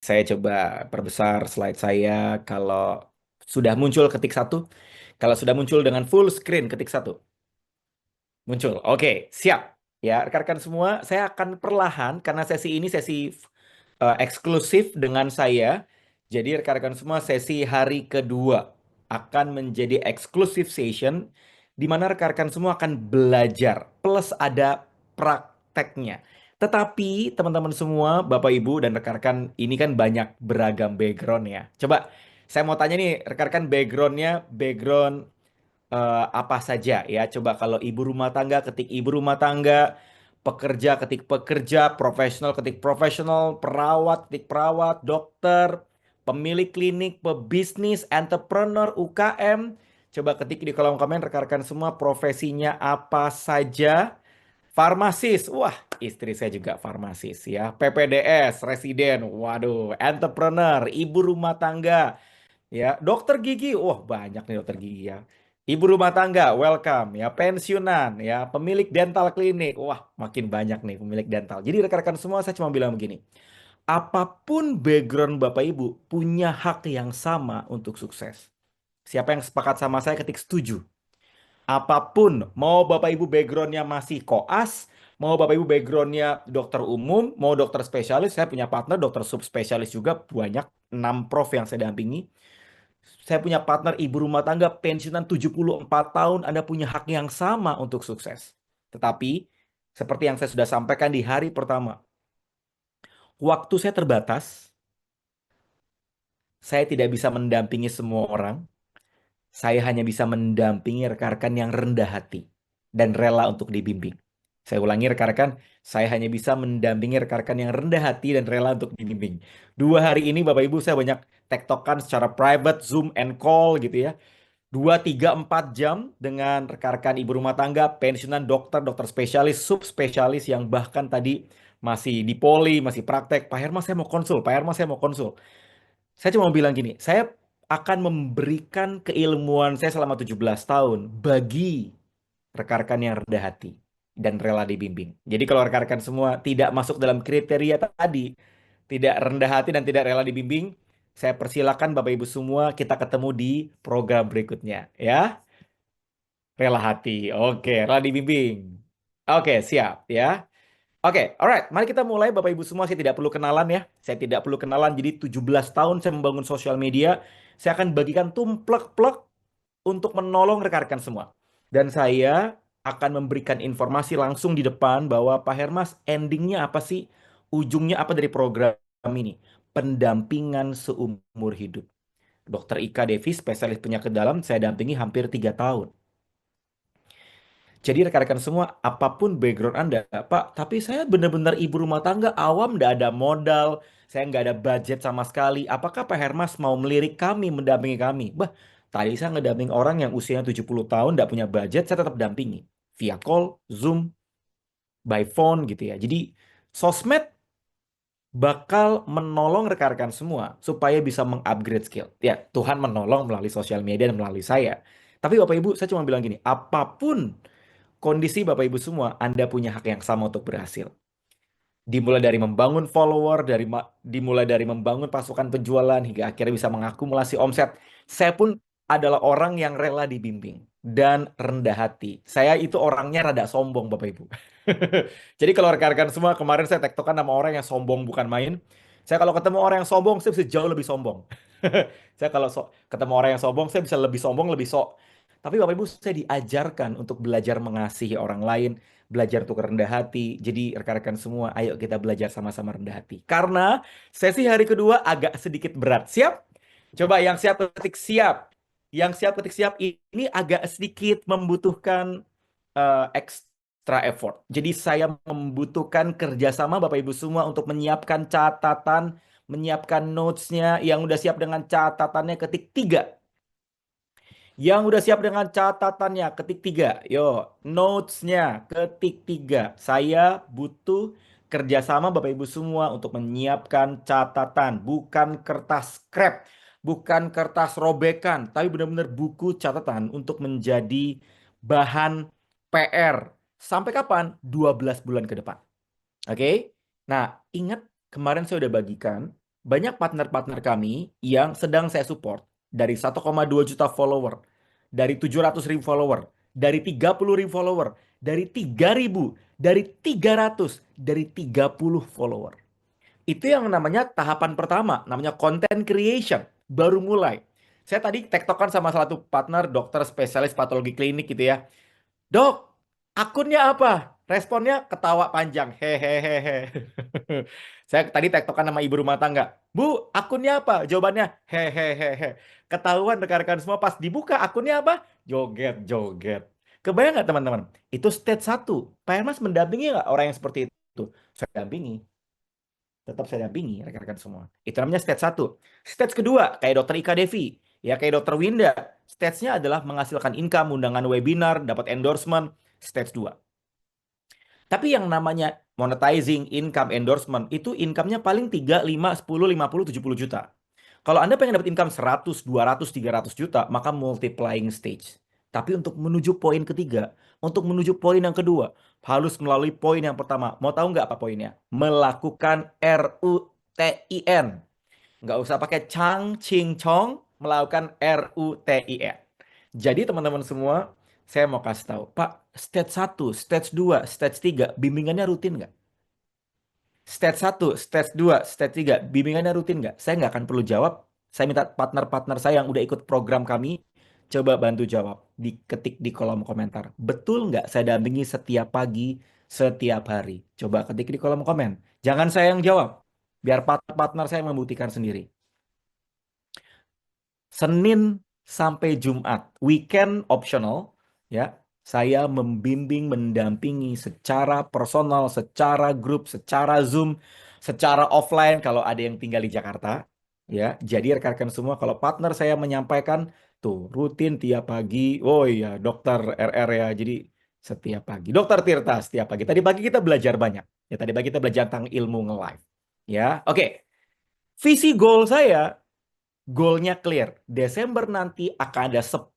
Saya coba perbesar slide saya. Kalau sudah muncul ketik satu. Kalau sudah muncul dengan full screen ketik satu. Muncul. Oke, siap. Ya, rekan-rekan semua, saya akan perlahan karena sesi ini sesi eksklusif dengan saya. Jadi rekan-rekan semua, sesi hari kedua akan menjadi eksklusif session di mana rekan-rekan semua akan belajar plus ada prakteknya. Tetapi teman-teman semua, Bapak Ibu dan rekan-rekan ini kan banyak beragam background ya. Coba saya mau tanya nih, rekan-rekan backgroundnya background apa saja ya. Coba kalau ibu rumah tangga ketik ibu rumah tangga, pekerja ketik pekerja, profesional ketik profesional, perawat ketik perawat, dokter, pemilik klinik, pebisnis, entrepreneur, UKM. Coba ketik di kolom komen rekan-rekan semua profesinya apa saja. Farmasis, wah istri saya juga farmasis ya. PPDS, residen, waduh, entrepreneur, ibu rumah tangga, ya, dokter gigi, wah banyak nih dokter gigi ya. Ibu rumah tangga, welcome ya. Pensiunan, ya. Pemilik dental klinik, wah makin banyak nih pemilik dental. Jadi rekan-rekan semua saya cuma bilang begini. Apapun background Bapak Ibu punya hak yang sama untuk sukses. Siapa yang sepakat sama saya ketik setuju. Apapun, mau Bapak Ibu backgroundnya masih koas, mau Bapak Ibu backgroundnya dokter umum, mau dokter spesialis, saya punya partner dokter subspesialis juga banyak, 6 prof yang saya dampingi. Saya punya partner ibu rumah tangga pensiunan 74 tahun, Anda punya hak yang sama untuk sukses. Tetapi, seperti yang saya sudah sampaikan di hari pertama, waktu saya terbatas, saya tidak bisa mendampingi semua orang, saya hanya bisa mendampingi rekan-rekan yang rendah hati dan rela untuk dibimbing. Saya ulangi rekan-rekan, saya hanya bisa mendampingi rekan-rekan yang rendah hati dan rela untuk dibimbing. 2 hari ini Bapak Ibu saya banyak tektokan secara private, Zoom and call gitu ya. 2, 3, 4 jam dengan rekan-rekan ibu rumah tangga, pensiunan dokter, dokter spesialis, subspesialis yang bahkan tadi masih di poli, masih praktek. Pak Hermas saya mau konsul, Pak Hermas saya mau konsul. Saya cuma mau bilang gini, saya akan memberikan keilmuan saya selama 17 tahun bagi rekan-rekan yang rendah hati dan rela dibimbing. Jadi kalau rekan-rekan semua tidak masuk dalam kriteria tadi, tidak rendah hati dan tidak rela dibimbing, saya persilakan Bapak Ibu semua kita ketemu di program berikutnya ya. Rela hati. Oke, rela dibimbing. Oke, siap ya. Oke, alright. Mari kita mulai Bapak Ibu semua. Saya tidak perlu kenalan ya. Saya tidak perlu kenalan. Jadi 17 tahun saya membangun sosial media. Saya akan bagikan tumplek-plek untuk menolong rekan-rekan semua. Dan saya akan memberikan informasi langsung di depan bahwa Pak Hermas endingnya apa sih? Ujungnya apa dari program ini? Pendampingan seumur hidup. Dokter Ika Devi, spesialis penyakit dalam, saya dampingi hampir 3 tahun. Jadi rekan-rekan semua, apapun background Anda, Pak, tapi saya benar-benar ibu rumah tangga awam, nggak ada modal, saya nggak ada budget sama sekali. Apakah Pak Hermas mau melirik kami, mendampingi kami? Bah, tadi saya ngedamping orang yang usianya 70 tahun, nggak punya budget, saya tetap dampingi. Via call, Zoom, by phone gitu ya. Jadi sosmed bakal menolong rekan-rekan semua supaya bisa mengupgrade skill. Ya, Tuhan menolong melalui sosial media dan melalui saya. Tapi Bapak Ibu, saya cuma bilang gini, apapun kondisi Bapak Ibu semua, Anda punya hak yang sama untuk berhasil. Dimulai dari membangun follower, dimulai dari membangun pasukan penjualan, hingga akhirnya bisa mengakumulasi omset. Saya pun adalah orang yang rela dibimbing dan rendah hati. Saya itu orangnya rada sombong, Bapak Ibu. Jadi kalau rekan-rekan semua, kemarin saya tektokan sama orang yang sombong bukan main. Saya kalau ketemu orang yang sombong, saya bisa jauh lebih sombong. Saya kalau ketemu orang yang sombong, saya bisa lebih sombong, lebih sok. Tapi Bapak Ibu, saya diajarkan untuk belajar mengasihi orang lain, belajar untuk rendah hati. Jadi rekan-rekan semua, ayo kita belajar sama-sama rendah hati. Karena sesi hari kedua agak sedikit berat. Siap? Coba yang siap ketik siap. Yang siap ketik siap ini agak sedikit membutuhkan extra effort. Jadi saya membutuhkan kerjasama Bapak Ibu semua untuk menyiapkan catatan, menyiapkan notes-nya. Yang udah siap dengan catatannya ketik 3. Yang udah siap dengan catatannya, ketik 3. Yo, notes-nya, ketik 3. Saya butuh kerjasama Bapak Ibu semua untuk menyiapkan catatan. Bukan kertas scrap, bukan kertas robekan, tapi benar-benar buku catatan untuk menjadi bahan PR. Sampai kapan? 12 bulan ke depan. Oke? Nah, ingat kemarin saya udah bagikan banyak partner-partner kami yang sedang saya support dari 1,2 juta follower, dari 700 ribu follower, dari 30 ribu follower, dari 3.000, dari 300, dari 30 follower. Itu yang namanya tahapan pertama, namanya content creation, baru mulai. Saya tadi tektokan sama salah satu partner dokter spesialis patologi klinik gitu ya. Dok, akunnya apa? Responnya ketawa panjang. Hehehehe. Saya tadi tektokan sama ibu rumah tangga. Bu, akunnya apa? Jawabannya hehehehe. Ketahuan rekan-rekan semua pas dibuka akunnya apa? Joget-joget. Kebayang nggak teman-teman? Itu stage satu. Pak Hermas mendampingi nggak orang yang seperti itu? Saya dampingi. Tetap saya dampingi rekan-rekan semua. Itu namanya stage satu. Stage kedua, kayak dokter Ika Devi. Ya, kayak dokter Winda. Stage-nya adalah menghasilkan income, undangan webinar, dapat endorsement. Stage 2. Tapi yang namanya monetizing, income, endorsement, itu income-nya paling 3, 5, 10, 50, 70 juta. Kalau Anda pengen dapat income 100, 200, 300 juta, maka multiplying stage. Tapi untuk menuju poin ketiga, untuk menuju poin yang kedua, harus melalui poin yang pertama. Mau tahu nggak apa poinnya? Melakukan RUTIN. Nggak usah pakai Chang, Ching, Chong, melakukan RUTIN. Jadi teman-teman semua, saya mau kasih tahu, Pak, stage satu, stage 2, stage 3, bimbingannya rutin nggak? Stage satu, stage 2, stage 3, bimbingannya rutin nggak? Saya nggak akan perlu jawab. Saya minta partner-partner saya yang udah ikut program kami, coba bantu jawab. Diketik di kolom komentar. Betul nggak saya dampingi setiap pagi, setiap hari? Coba ketik di kolom komen. Jangan saya yang jawab. Biar partner-partner saya membuktikan sendiri. Senin sampai Jumat, weekend optional, ya. Saya membimbing, mendampingi secara personal, secara grup, secara Zoom, secara offline kalau ada yang tinggal di Jakarta, ya. Jadi rekan-rekan semua, kalau partner saya menyampaikan tuh rutin tiap pagi, oh iya, dokter RR ya. Jadi setiap pagi, dokter Tirta setiap pagi. Tadi pagi kita belajar banyak, ya. Tadi pagi kita belajar tentang ilmu nge-live, ya. Oke, visi goal saya. Goalnya clear. Desember nanti akan ada 10.000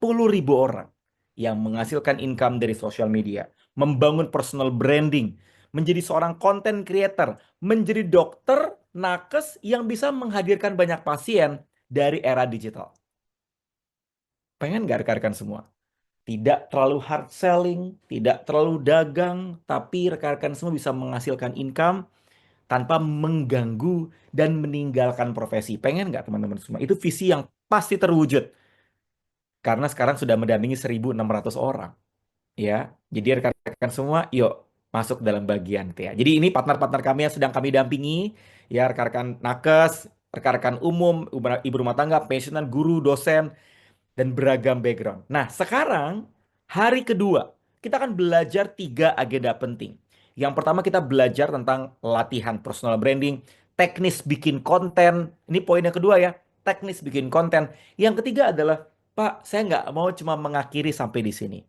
orang yang menghasilkan income dari sosial media, membangun personal branding, menjadi seorang content creator, menjadi dokter nakes yang bisa menghadirkan banyak pasien dari era digital. Pengen gak rekan-rekan semua? Tidak terlalu hard selling, tidak terlalu dagang, tapi rekan-rekan semua bisa menghasilkan income tanpa mengganggu dan meninggalkan profesi. Pengen nggak teman-teman semua? Itu visi yang pasti terwujud. Karena sekarang sudah mendampingi 1.600 orang. Ya, jadi rekan-rekan semua, yuk masuk dalam bagian itu ya. Jadi ini partner-partner kami yang sedang kami dampingi, ya rekan-rekan nakes, rekan-rekan umum, ibu rumah tangga, pensiunan, guru, dosen, dan beragam background. Nah, sekarang hari kedua, kita akan belajar 3 agenda penting. Yang pertama kita belajar tentang latihan personal branding, teknis bikin konten. Ini poin yang kedua ya, teknis bikin konten. Yang ketiga adalah, Pak, saya nggak mau cuma mengakhiri sampai di sini.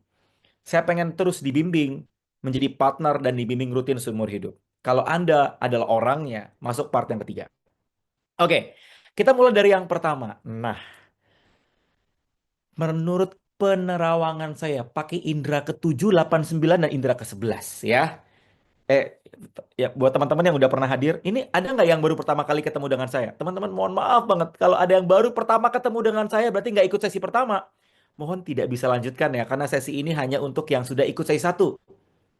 Saya pengen terus dibimbing, menjadi partner dan dibimbing rutin seumur hidup. Kalau Anda adalah orangnya, masuk part yang ketiga. Oke, kita mulai dari yang pertama. Nah, menurut penerawangan saya pakai indera ke-7, 8, 9 dan indera ke-11 ya. Eh ya buat teman-teman yang udah pernah hadir, ini ada nggak yang baru pertama kali ketemu dengan saya? Teman-teman mohon maaf banget kalau ada yang baru pertama ketemu dengan saya berarti nggak ikut sesi pertama. Mohon tidak bisa lanjutkan ya karena sesi ini hanya untuk yang sudah ikut sesi satu.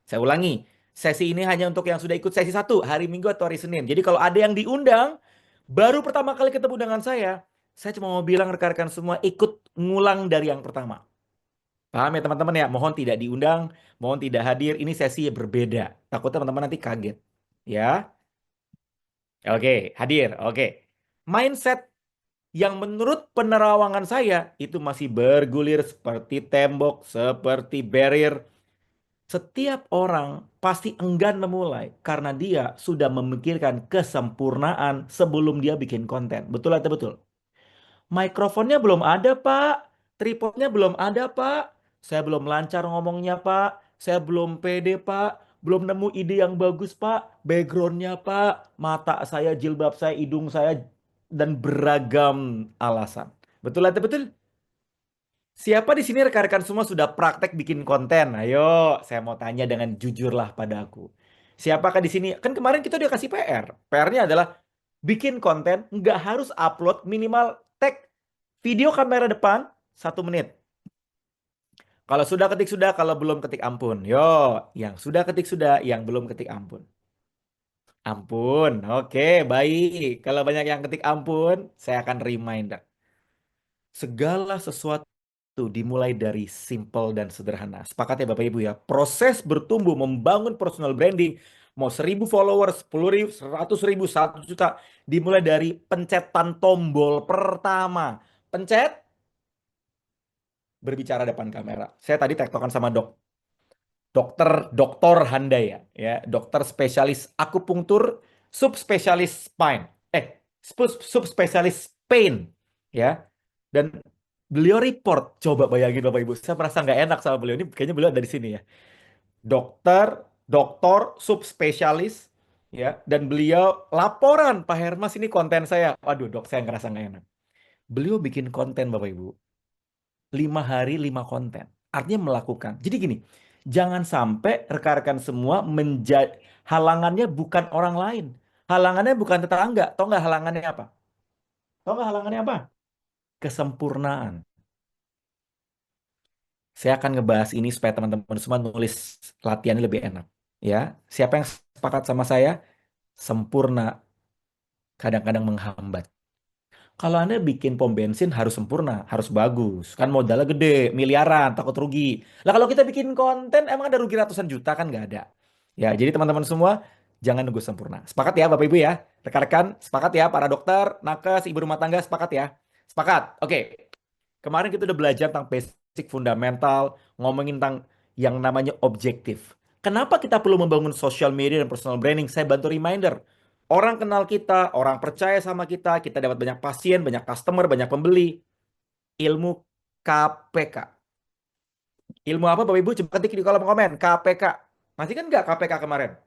Saya ulangi, sesi ini hanya untuk yang sudah ikut sesi satu hari Minggu atau hari Senin. Jadi kalau ada yang diundang baru pertama kali ketemu dengan saya cuma mau bilang rekan-rekan semua ikut ngulang dari yang pertama. Paham ya teman-teman ya? Mohon tidak diundang, mohon tidak hadir. Ini sesi yang berbeda. Takutnya teman-teman nanti kaget. Ya, oke, hadir. Oke. Mindset yang menurut penerawangan saya itu masih bergulir seperti tembok, seperti barrier. Setiap orang pasti enggan memulai karena dia sudah memikirkan kesempurnaan sebelum dia bikin konten. Betul atau betul? Mikrofonnya belum ada, Pak. Tripodnya belum ada, Pak. Saya belum lancar ngomongnya, Pak. Saya belum pede, Pak. Belum nemu ide yang bagus, Pak. Backgroundnya, Pak. Mata saya, jilbab saya, hidung saya, dan beragam alasan. Betul atau betul? Siapa di sini rekan-rekan semua sudah praktek bikin konten? Ayo, saya mau tanya dengan jujurlah pada aku. Siapakah di sini? Kan kemarin kita udah kasih PR. PR-nya adalah Bikin konten nggak harus upload, minimal tag video kamera depan 1 menit. Kalau sudah ketik sudah, kalau belum ketik ampun. Yo, yang sudah ketik sudah, yang belum ketik ampun. Ampun, oke, baik. Kalau banyak yang ketik ampun, saya akan reminder. Segala sesuatu dimulai dari simple dan sederhana. Sepakat ya Bapak Ibu ya. Proses bertumbuh, membangun personal branding, mau 1.000 followers, 10.000, 100.000, 1 juta, dimulai dari pencetan tombol pertama. Pencet, berbicara depan kamera. Saya tadi tektokan sama dokter dokter Handaya ya, dokter spesialis akupunktur, subspesialis spine, subspesialis pain ya. Dan beliau report, coba bayangin Bapak Ibu, saya merasa nggak enak sama beliau ini, kayaknya beliau dari sini ya. Dokter, doktor, subspesialis ya, dan beliau laporan, Pak Hermas ini konten saya. Waduh dok, saya ngerasa nggak enak. Beliau bikin konten Bapak Ibu, 5 hari 5 konten. Artinya melakukan. Jadi gini, jangan sampai rekan-rekan semua menjadi halangannya bukan orang lain. Halangannya bukan tetangga. Tahu nggak halangannya apa? Tahu nggak halangannya apa? Kesempurnaan. Saya akan ngebahas ini supaya teman-teman semua nulis latihannya lebih enak. Ya, siapa yang sepakat sama saya? Sempurna kadang-kadang menghambat. Kalau Anda bikin pom bensin harus sempurna, harus bagus. Kan modalnya gede, miliaran, takut rugi. Lah kalau kita bikin konten, emang ada rugi ratusan juta kan nggak ada. Ya, jadi teman-teman semua, jangan nunggu sempurna. Sepakat ya Bapak Ibu ya? Rekan-rekan, sepakat ya para dokter, nakes, ibu rumah tangga, sepakat ya? Sepakat. Oke. Kemarin kita udah belajar tentang basic fundamental, ngomongin tentang yang namanya objektif. Kenapa kita perlu membangun social media dan personal branding? Saya bantu reminder. Orang kenal kita, orang percaya sama kita dapat banyak pasien, banyak customer, banyak pembeli. Ilmu KPK. Ilmu apa Bapak Ibu? Coba ketik di kolom komen. KPK. Masih kan nggak KPK kemarin?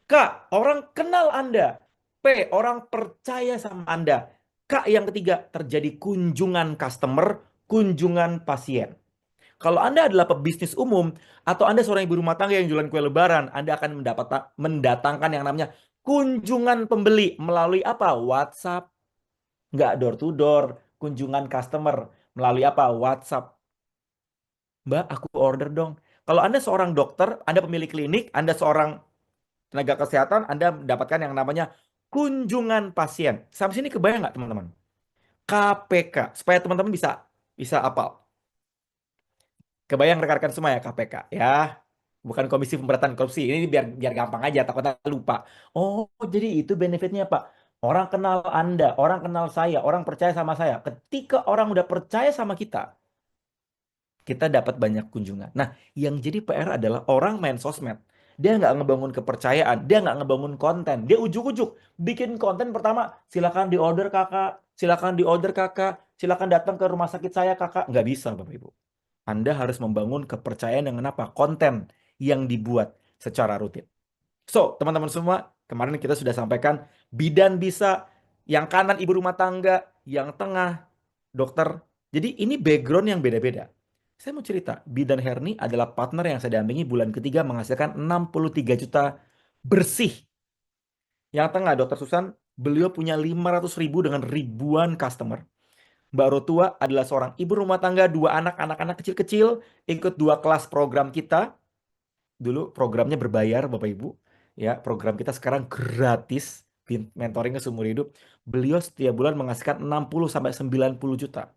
K, orang kenal Anda. P, orang percaya sama Anda. K yang ketiga, terjadi kunjungan customer, kunjungan pasien. Kalau Anda adalah pebisnis umum atau Anda seorang ibu rumah tangga yang jualan kue lebaran, Anda akan mendatangkan yang namanya kunjungan pembeli melalui apa? WhatsApp. Nggak door to door, kunjungan customer melalui apa? WhatsApp. Mbak, aku order dong. Kalau Anda seorang dokter, Anda pemilik klinik, Anda seorang tenaga kesehatan, Anda mendapatkan yang namanya kunjungan pasien. Sampai sini kebayang nggak teman-teman? KPK, supaya teman-teman bisa bisa apal. Kebayang rekan-rekan semua ya KPK ya. Bukan Komisi Pemberantasan Korupsi. Ini biar biar gampang aja, takutnya lupa. Oh, jadi itu benefitnya Pak. Orang kenal Anda, orang kenal saya, orang percaya sama saya. Ketika orang udah percaya sama kita dapat banyak kunjungan. Nah, yang jadi PR adalah orang main sosmed. Dia nggak ngebangun kepercayaan, dia nggak ngebangun konten. Dia ujuk-ujuk bikin konten pertama, silakan diorder kakak, silakan diorder kakak, silakan datang ke rumah sakit saya kakak. Nggak bisa Bapak Ibu. Anda harus membangun kepercayaan dengan apa? Konten yang dibuat secara rutin. So, teman-teman semua, kemarin kita sudah sampaikan bidan bisa, yang kanan ibu rumah tangga, yang tengah dokter. Jadi ini background yang beda-beda. Saya mau cerita, Bidan Herni adalah partner yang saya dampingi bulan ketiga menghasilkan 63 juta bersih. Yang tengah Dokter Susan, beliau punya 500.000 dengan ribuan customer. Mbak Rotua adalah seorang ibu rumah tangga, 2 anak, anak-anak kecil-kecil, ikut 2 kelas program kita. Dulu programnya berbayar Bapak Ibu. Ya, program kita sekarang gratis, mentoringnya seumur hidup. Beliau setiap bulan menghasilkan 60 sampai 90 juta.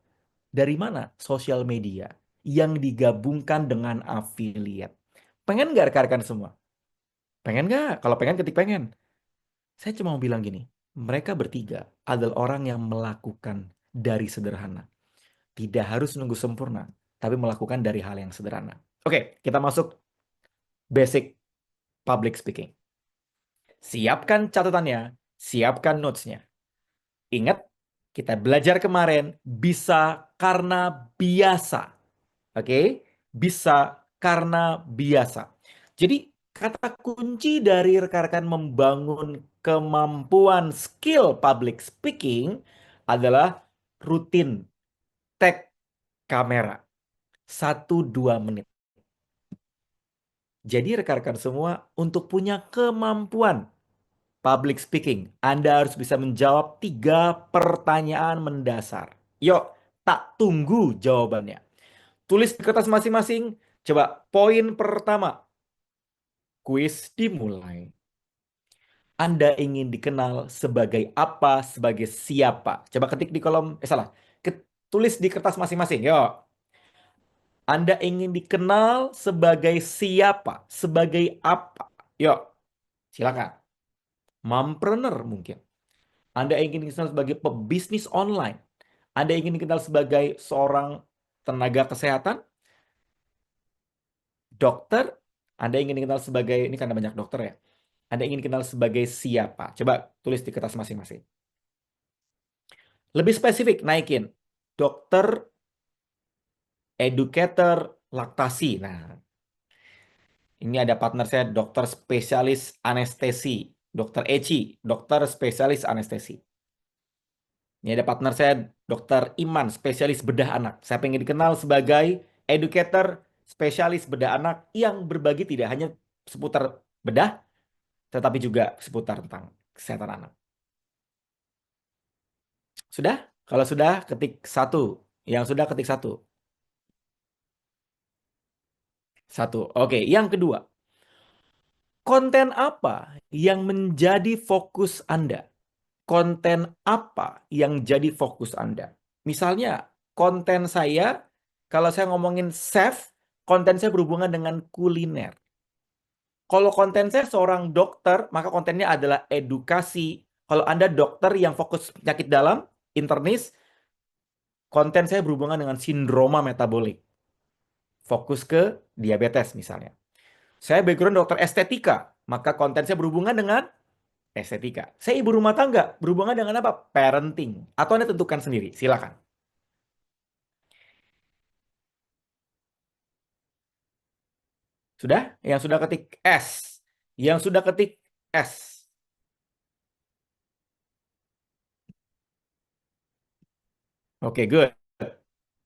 Dari mana? Sosial media yang digabungkan dengan affiliate. Pengen nggak rekan-rekan semua? Pengen nggak? Kalau pengen ketik pengen. Saya cuma mau bilang gini, mereka bertiga adalah orang yang melakukan dari sederhana. Tidak harus nunggu sempurna, tapi melakukan dari hal yang sederhana. Oke, kita masuk basic public speaking. Siapkan catatannya, siapkan notes-nya. Ingat, kita belajar kemarin bisa karena biasa. Oke? Bisa karena biasa. Jadi, kata kunci dari rekan-rekan membangun kemampuan skill public speaking adalah rutin tag kamera. 1-2 menit. Jadi rekan-rekan semua untuk punya kemampuan public speaking. Anda harus bisa menjawab 3 pertanyaan mendasar. Yuk, tak tunggu jawabannya. Tulis di kertas masing-masing. Coba poin pertama. Kuis dimulai. Anda ingin dikenal sebagai apa, sebagai siapa? Coba ketik di kolom, salah. Tulis di kertas masing-masing. Yuk. Anda ingin dikenal sebagai siapa? Sebagai apa? Yuk, silakan. Mompreneur mungkin. Anda ingin dikenal sebagai pebisnis online. Anda ingin dikenal sebagai seorang tenaga kesehatan, dokter. Anda ingin dikenal sebagai, ini karena banyak dokter ya. Anda ingin dikenal sebagai siapa? Coba tulis di kertas masing-masing. Lebih spesifik, naikin. Dokter, educator, laktasi. Nah, ini ada partner saya, dokter spesialis anestesi. Dokter Eci, dokter spesialis anestesi. Ini ada partner saya, dokter Iman, spesialis bedah anak. Saya pengen dikenal sebagai educator, spesialis bedah anak yang berbagi tidak hanya seputar bedah, tetapi juga seputar tentang kesehatan anak. Sudah? Kalau sudah, ketik satu. Yang sudah, ketik satu. Satu. Oke, yang kedua. Konten apa yang menjadi fokus Anda? Konten apa yang jadi fokus Anda? Misalnya, konten saya, kalau saya ngomongin chef, konten saya berhubungan dengan kuliner. Kalau konten saya seorang dokter, maka kontennya adalah edukasi. Kalau Anda dokter yang fokus penyakit dalam, internis, konten saya berhubungan dengan sindroma metabolik. Fokus ke diabetes misalnya. Saya background dokter estetika, maka konten saya berhubungan dengan estetika. Saya ibu rumah tangga, berhubungan dengan apa? Parenting. Atau Anda tentukan sendiri, silakan. Sudah? Yang sudah ketik S. Yang sudah ketik S. Oke, good.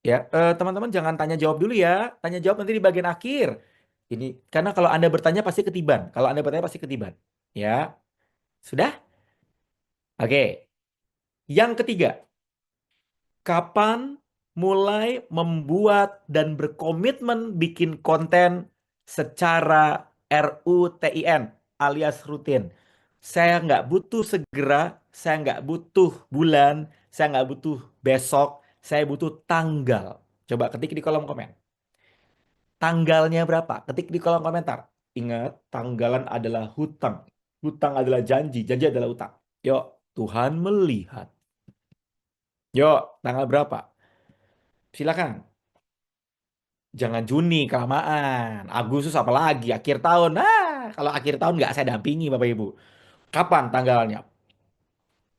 Ya, teman-teman jangan tanya jawab dulu ya. Tanya jawab nanti di bagian akhir. Ini karena kalau Anda bertanya pasti ketiban. Kalau Anda bertanya pasti ketiban. Ya, sudah? Oke. Yang ketiga, kapan mulai membuat dan berkomitmen bikin konten secara RUTIN alias rutin. Saya nggak butuh segera, saya nggak butuh bulan, saya nggak butuh besok, saya butuh tanggal. Coba ketik di kolom komen. Tanggalnya berapa? Ketik di kolom komentar. Ingat, tanggalan adalah hutang. Hutang adalah janji, janji adalah hutang. Yuk, Tuhan melihat. Yuk, tanggal berapa? Silakan. Jangan Juni, kelamaan. Agustus apalagi, akhir tahun. Kalau akhir tahun nggak saya dampingi Bapak Ibu. Kapan tanggalnya?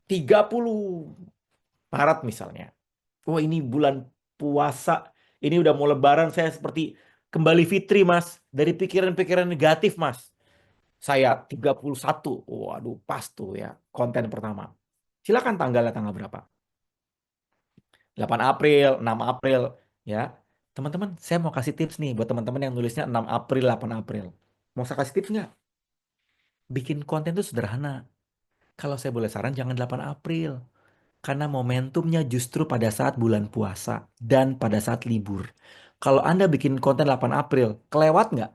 30 Maret misalnya. Oh ini bulan puasa. Ini udah mau lebaran, saya seperti kembali fitri Mas. Dari pikiran-pikiran negatif Mas. Saya 31. Waduh pas tuh ya konten pertama. Silakan tanggalnya tanggal berapa? 8 April, 6 April. Ya, teman-teman, saya mau kasih tips nih buat teman-teman yang nulisnya 6 April, 8 April. Mau saya kasih tips nggak? Bikin konten itu sederhana. Kalau saya boleh saran, jangan 8 April. Karena momentumnya justru pada saat bulan puasa dan pada saat libur. Kalau Anda bikin konten 8 April, kelewat nggak?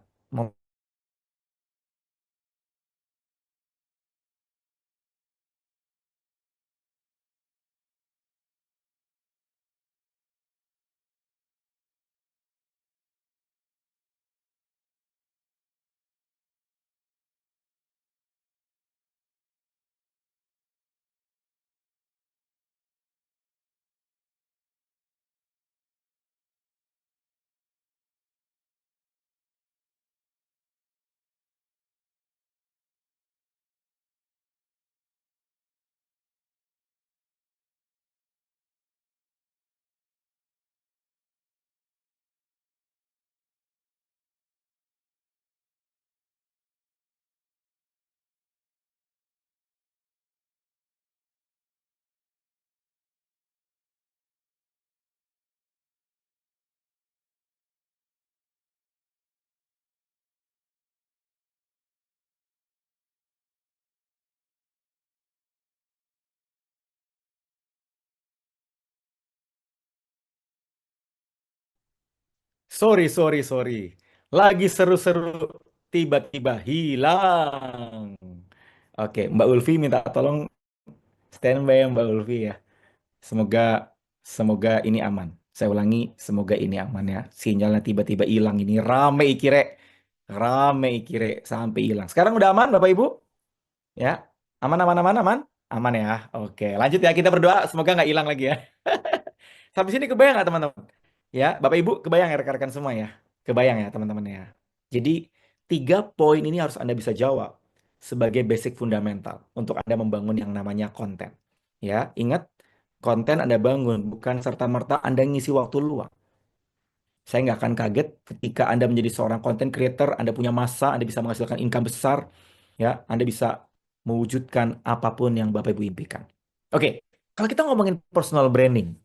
Sorry, sorry, sorry. Lagi seru-seru, tiba-tiba hilang. Oke, Mbak Ulfi minta tolong standby ya Mbak Ulfi ya. Semoga semoga ini aman. Saya ulangi, semoga ini aman ya. Sinyalnya tiba-tiba hilang ini rame ikire. Rame ikire sampai hilang. Sekarang udah aman Bapak Ibu? Ya. Aman aman aman aman. Aman ya. Oke, lanjut ya kita berdoa semoga nggak hilang lagi ya. Sampai sini kebayang nggak teman-teman? Ya, Bapak Ibu kebayang ya rekan-rekan semua ya? Kebayang ya teman-teman ya? Jadi 3 poin ini harus Anda bisa jawab sebagai basic fundamental untuk Anda membangun yang namanya konten. Ya, ingat konten Anda bangun bukan serta-merta Anda ngisi waktu luang. Saya nggak akan kaget ketika Anda menjadi seorang content creator, Anda punya masa, Anda bisa menghasilkan income besar, ya, Anda bisa mewujudkan apapun yang Bapak Ibu impikan. Oke, kalau kita ngomongin personal branding,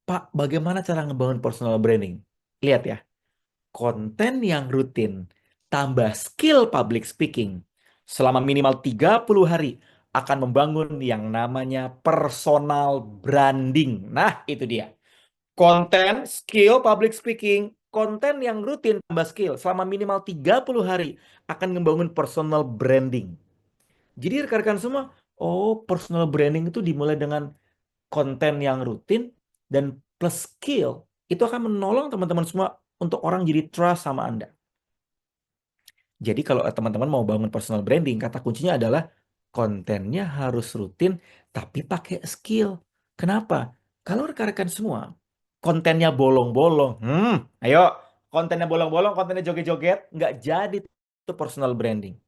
Pak, bagaimana cara ngebangun personal branding? Lihat ya, konten yang rutin tambah skill public speaking selama minimal 30 hari akan membangun yang namanya personal branding. Nah, itu dia. Konten, skill public speaking, konten yang rutin tambah skill selama minimal 30 hari akan membangun personal branding. Jadi rekan-rekan semua, oh personal branding itu dimulai dengan konten yang rutin dan plus skill itu akan menolong teman-teman semua untuk orang jadi trust sama Anda. Jadi kalau teman-teman mau bangun personal branding, kata kuncinya adalah kontennya harus rutin tapi pakai skill. Kenapa? Kalau rekan-rekan semua kontennya bolong-bolong, ayo kontennya bolong-bolong, kontennya joget-joget, nggak jadi itu personal branding.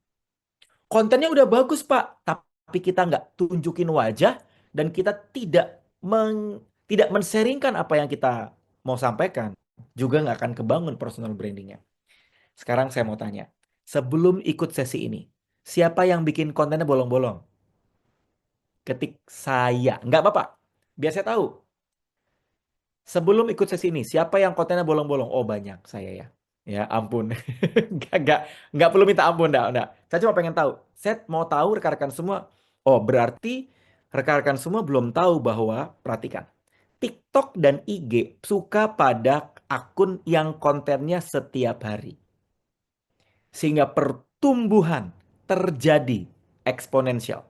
Kontennya udah bagus, Pak, tapi kita nggak tunjukin wajah dan kita tidak men-sharingkan apa yang kita mau sampaikan, juga nggak akan kebangun personal brandingnya. Sekarang saya mau tanya, sebelum ikut sesi ini, siapa yang bikin kontennya bolong-bolong? Ketik saya, nggak apa-apa. Biar saya tahu. Sebelum ikut sesi ini, siapa yang kontennya bolong-bolong? Oh banyak, saya ya. Ya ampun, nggak, nggak perlu minta ampun, enggak. Saya cuma pengen tahu. Saya mau tahu rekan-rekan semua. Oh berarti rekan-rekan semua belum tahu bahwa, perhatikan, TikTok dan IG suka pada akun yang kontennya setiap hari. Sehingga pertumbuhan terjadi eksponensial.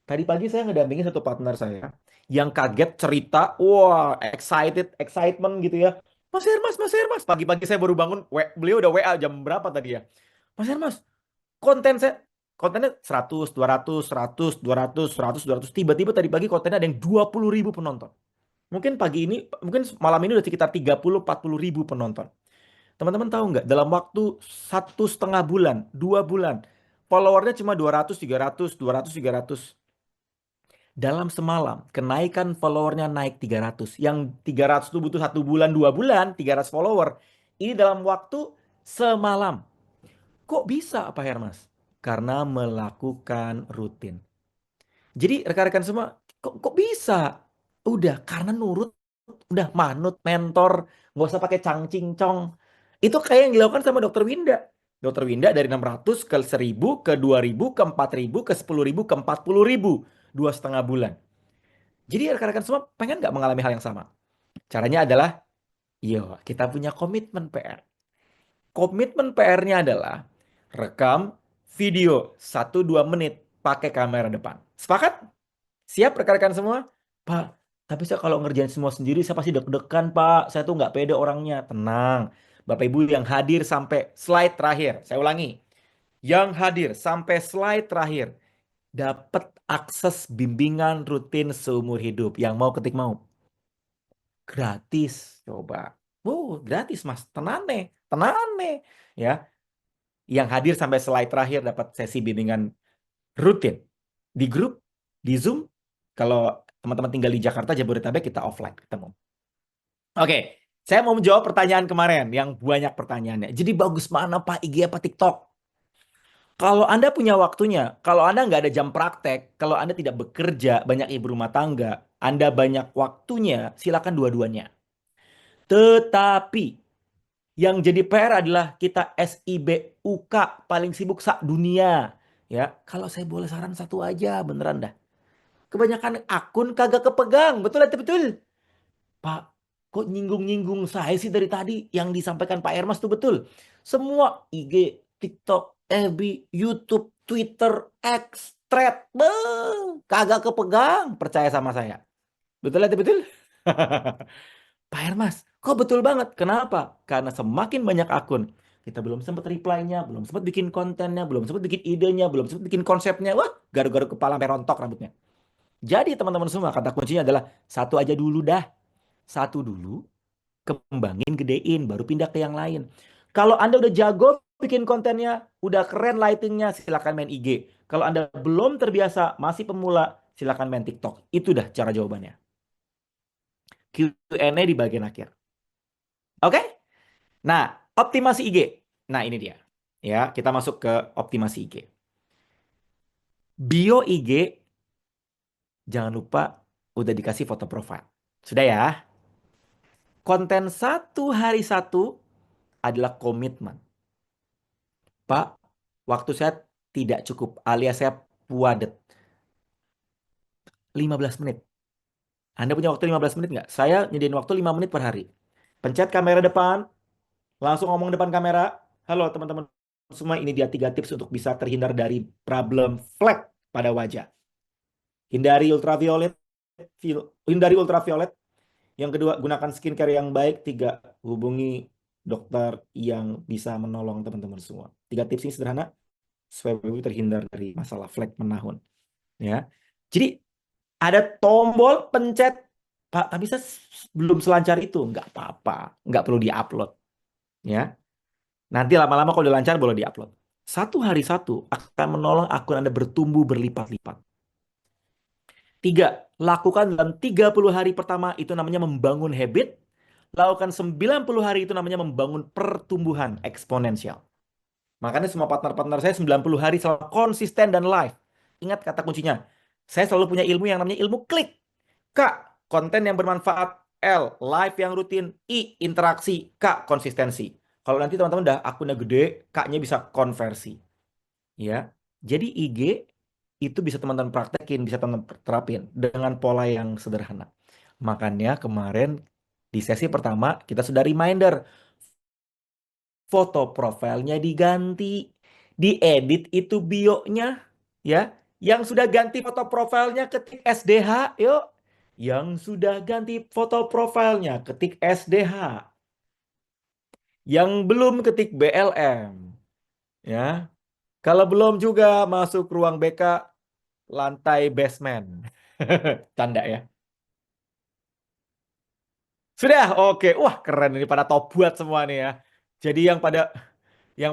Tadi pagi saya ngedampingin satu partner saya yang kaget cerita, wah excitement gitu ya. Mas Hermas. Pagi-pagi saya baru bangun, beliau udah WA jam berapa tadi ya? Mas Hermas, konten saya, kontennya 100, 200, 100, 200, 100, 200. Tiba-tiba tadi pagi kontennya ada yang 20.000 penonton. Mungkin pagi ini, mungkin malam ini udah sekitar 30-40 ribu penonton. Teman-teman tahu nggak, dalam waktu 1,5 bulan, 2 bulan, followernya cuma 200, 300, 200, 300. Dalam semalam, kenaikan followernya naik 300. Yang 300 itu butuh 1 bulan, 2 bulan, 300 follower. Ini dalam waktu semalam. Kok bisa Pak Hermas? Karena melakukan rutin. Jadi rekan-rekan semua, kok bisa? Udah, karena nurut, udah manut, mentor, nggak usah pakai cang-cincong. Itu kayak yang dilakukan sama Dokter Winda. Dokter Winda dari 600 ke 1.000, ke 2.000, ke 4.000, ke 10.000, ke 40.000. 2,5 bulan. Jadi rekan-rekan semua pengen nggak mengalami hal yang sama? Caranya adalah, yo kita punya komitmen PR. Komitmen PR-nya adalah rekam video 1-2 menit pakai kamera depan. Sepakat? Siap rekan-rekan semua? Pak, tapi saya kalau ngerjain semua sendiri saya pasti deg-degan Pak. Saya tuh nggak pede orangnya. Tenang. Bapak Ibu yang hadir sampai slide terakhir. Saya ulangi. Yang hadir sampai slide terakhir dapat akses bimbingan rutin seumur hidup. Yang mau ketik mau. Gratis. Coba. Gratis Mas. Tenane. Tenane. Ya. Yang hadir sampai slide terakhir dapat sesi bimbingan rutin. Di grup, di Zoom. Kalau teman-teman tinggal di Jakarta, Jabodetabek, kita offline ketemu. Oke. Saya mau menjawab pertanyaan kemarin. Yang banyak pertanyaannya. Jadi bagus mana Pak IG apa TikTok? Kalau Anda punya waktunya, kalau Anda nggak ada jam praktek, kalau Anda tidak bekerja, banyak ibu rumah tangga, Anda banyak waktunya, silakan dua-duanya. Tetapi yang jadi PR adalah kita SIBUK paling sibuk dunia. Ya, kalau saya boleh saran satu aja, beneran dah. Kebanyakan akun kagak kepegang, betul atau betul? Pak, Kok nyinggung-nyinggung saya sih dari tadi? Yang disampaikan Pak Hermas tuh betul. Semua IG, TikTok, FB, YouTube, Twitter, X, Thread, kagak kepegang. Percaya sama saya. Betul itu betul? Pak Hermas, kok betul banget? Kenapa? Karena semakin banyak akun, kita belum sempat reply-nya, belum sempat bikin kontennya, belum sempat bikin idenya, belum sempat bikin konsepnya. Wah, garu-garu kepala sampai rontok rambutnya. Jadi teman-teman semua, kata kuncinya adalah satu aja dulu dah. Satu dulu, kembangin, gedein, baru pindah ke yang lain. Kalau Anda udah jago bikin kontennya, udah keren lightingnya, silakan main IG. Kalau Anda belum terbiasa, masih pemula, silakan main TikTok. Itu dah cara jawabannya. Q&A di bagian akhir. Oke? Nah, optimasi IG. Nah, ini dia. Ya, kita masuk ke optimasi IG. Bio IG, jangan lupa udah dikasih foto profile. Sudah ya? Konten satu hari satu adalah komitmen. Pak, waktu saya tidak cukup alias saya puadet. 15 menit. Anda punya waktu 15 menit nggak? Saya nyediain waktu 5 menit per hari. Pencet kamera depan, langsung ngomong depan kamera. Halo teman-teman semua, ini dia 3 tips untuk bisa terhindar dari problem flek pada wajah. Hindari ultraviolet, hindari ultraviolet. Yang kedua, gunakan skincare yang baik. 3, hubungi dokter yang bisa menolong teman-teman semua. 3 tips ini sederhana supaya terhindar dari masalah flek menahun. Ya, jadi ada tombol pencet, Pak, tapi saya belum selancar itu. Nggak apa-apa, nggak perlu diupload. Ya, nanti lama-lama kalau udah lancar boleh diupload. Satu hari satu akan menolong akun Anda bertumbuh berlipat-lipat. 3, lakukan dalam 30 hari pertama, itu namanya membangun habit. Lakukan 90 hari, itu namanya membangun pertumbuhan eksponensial. Makanya semua partner-partner saya 90 hari selalu konsisten dan live. Ingat kata kuncinya. Saya selalu punya ilmu yang namanya ilmu klik. K, konten yang bermanfaat. L, live yang rutin. I, interaksi. K, konsistensi. Kalau nanti teman-teman udah akunnya gede, K-nya bisa konversi. Ya. Jadi IG itu bisa teman-teman praktekin, bisa teman-teman terapin dengan pola yang sederhana. Makanya kemarin di sesi pertama kita sudah reminder, foto profilnya diganti, diedit itu bionya, ya. Yang sudah ganti foto profilnya ketik SDH, yuk. Yang sudah ganti foto profilnya ketik SDH. Yang belum ketik BLM, ya. Kalau belum juga masuk ruang BK lantai basement. Tanda ya. Sudah, oke. Wah, keren ini pada top buat semua nih ya. Jadi yang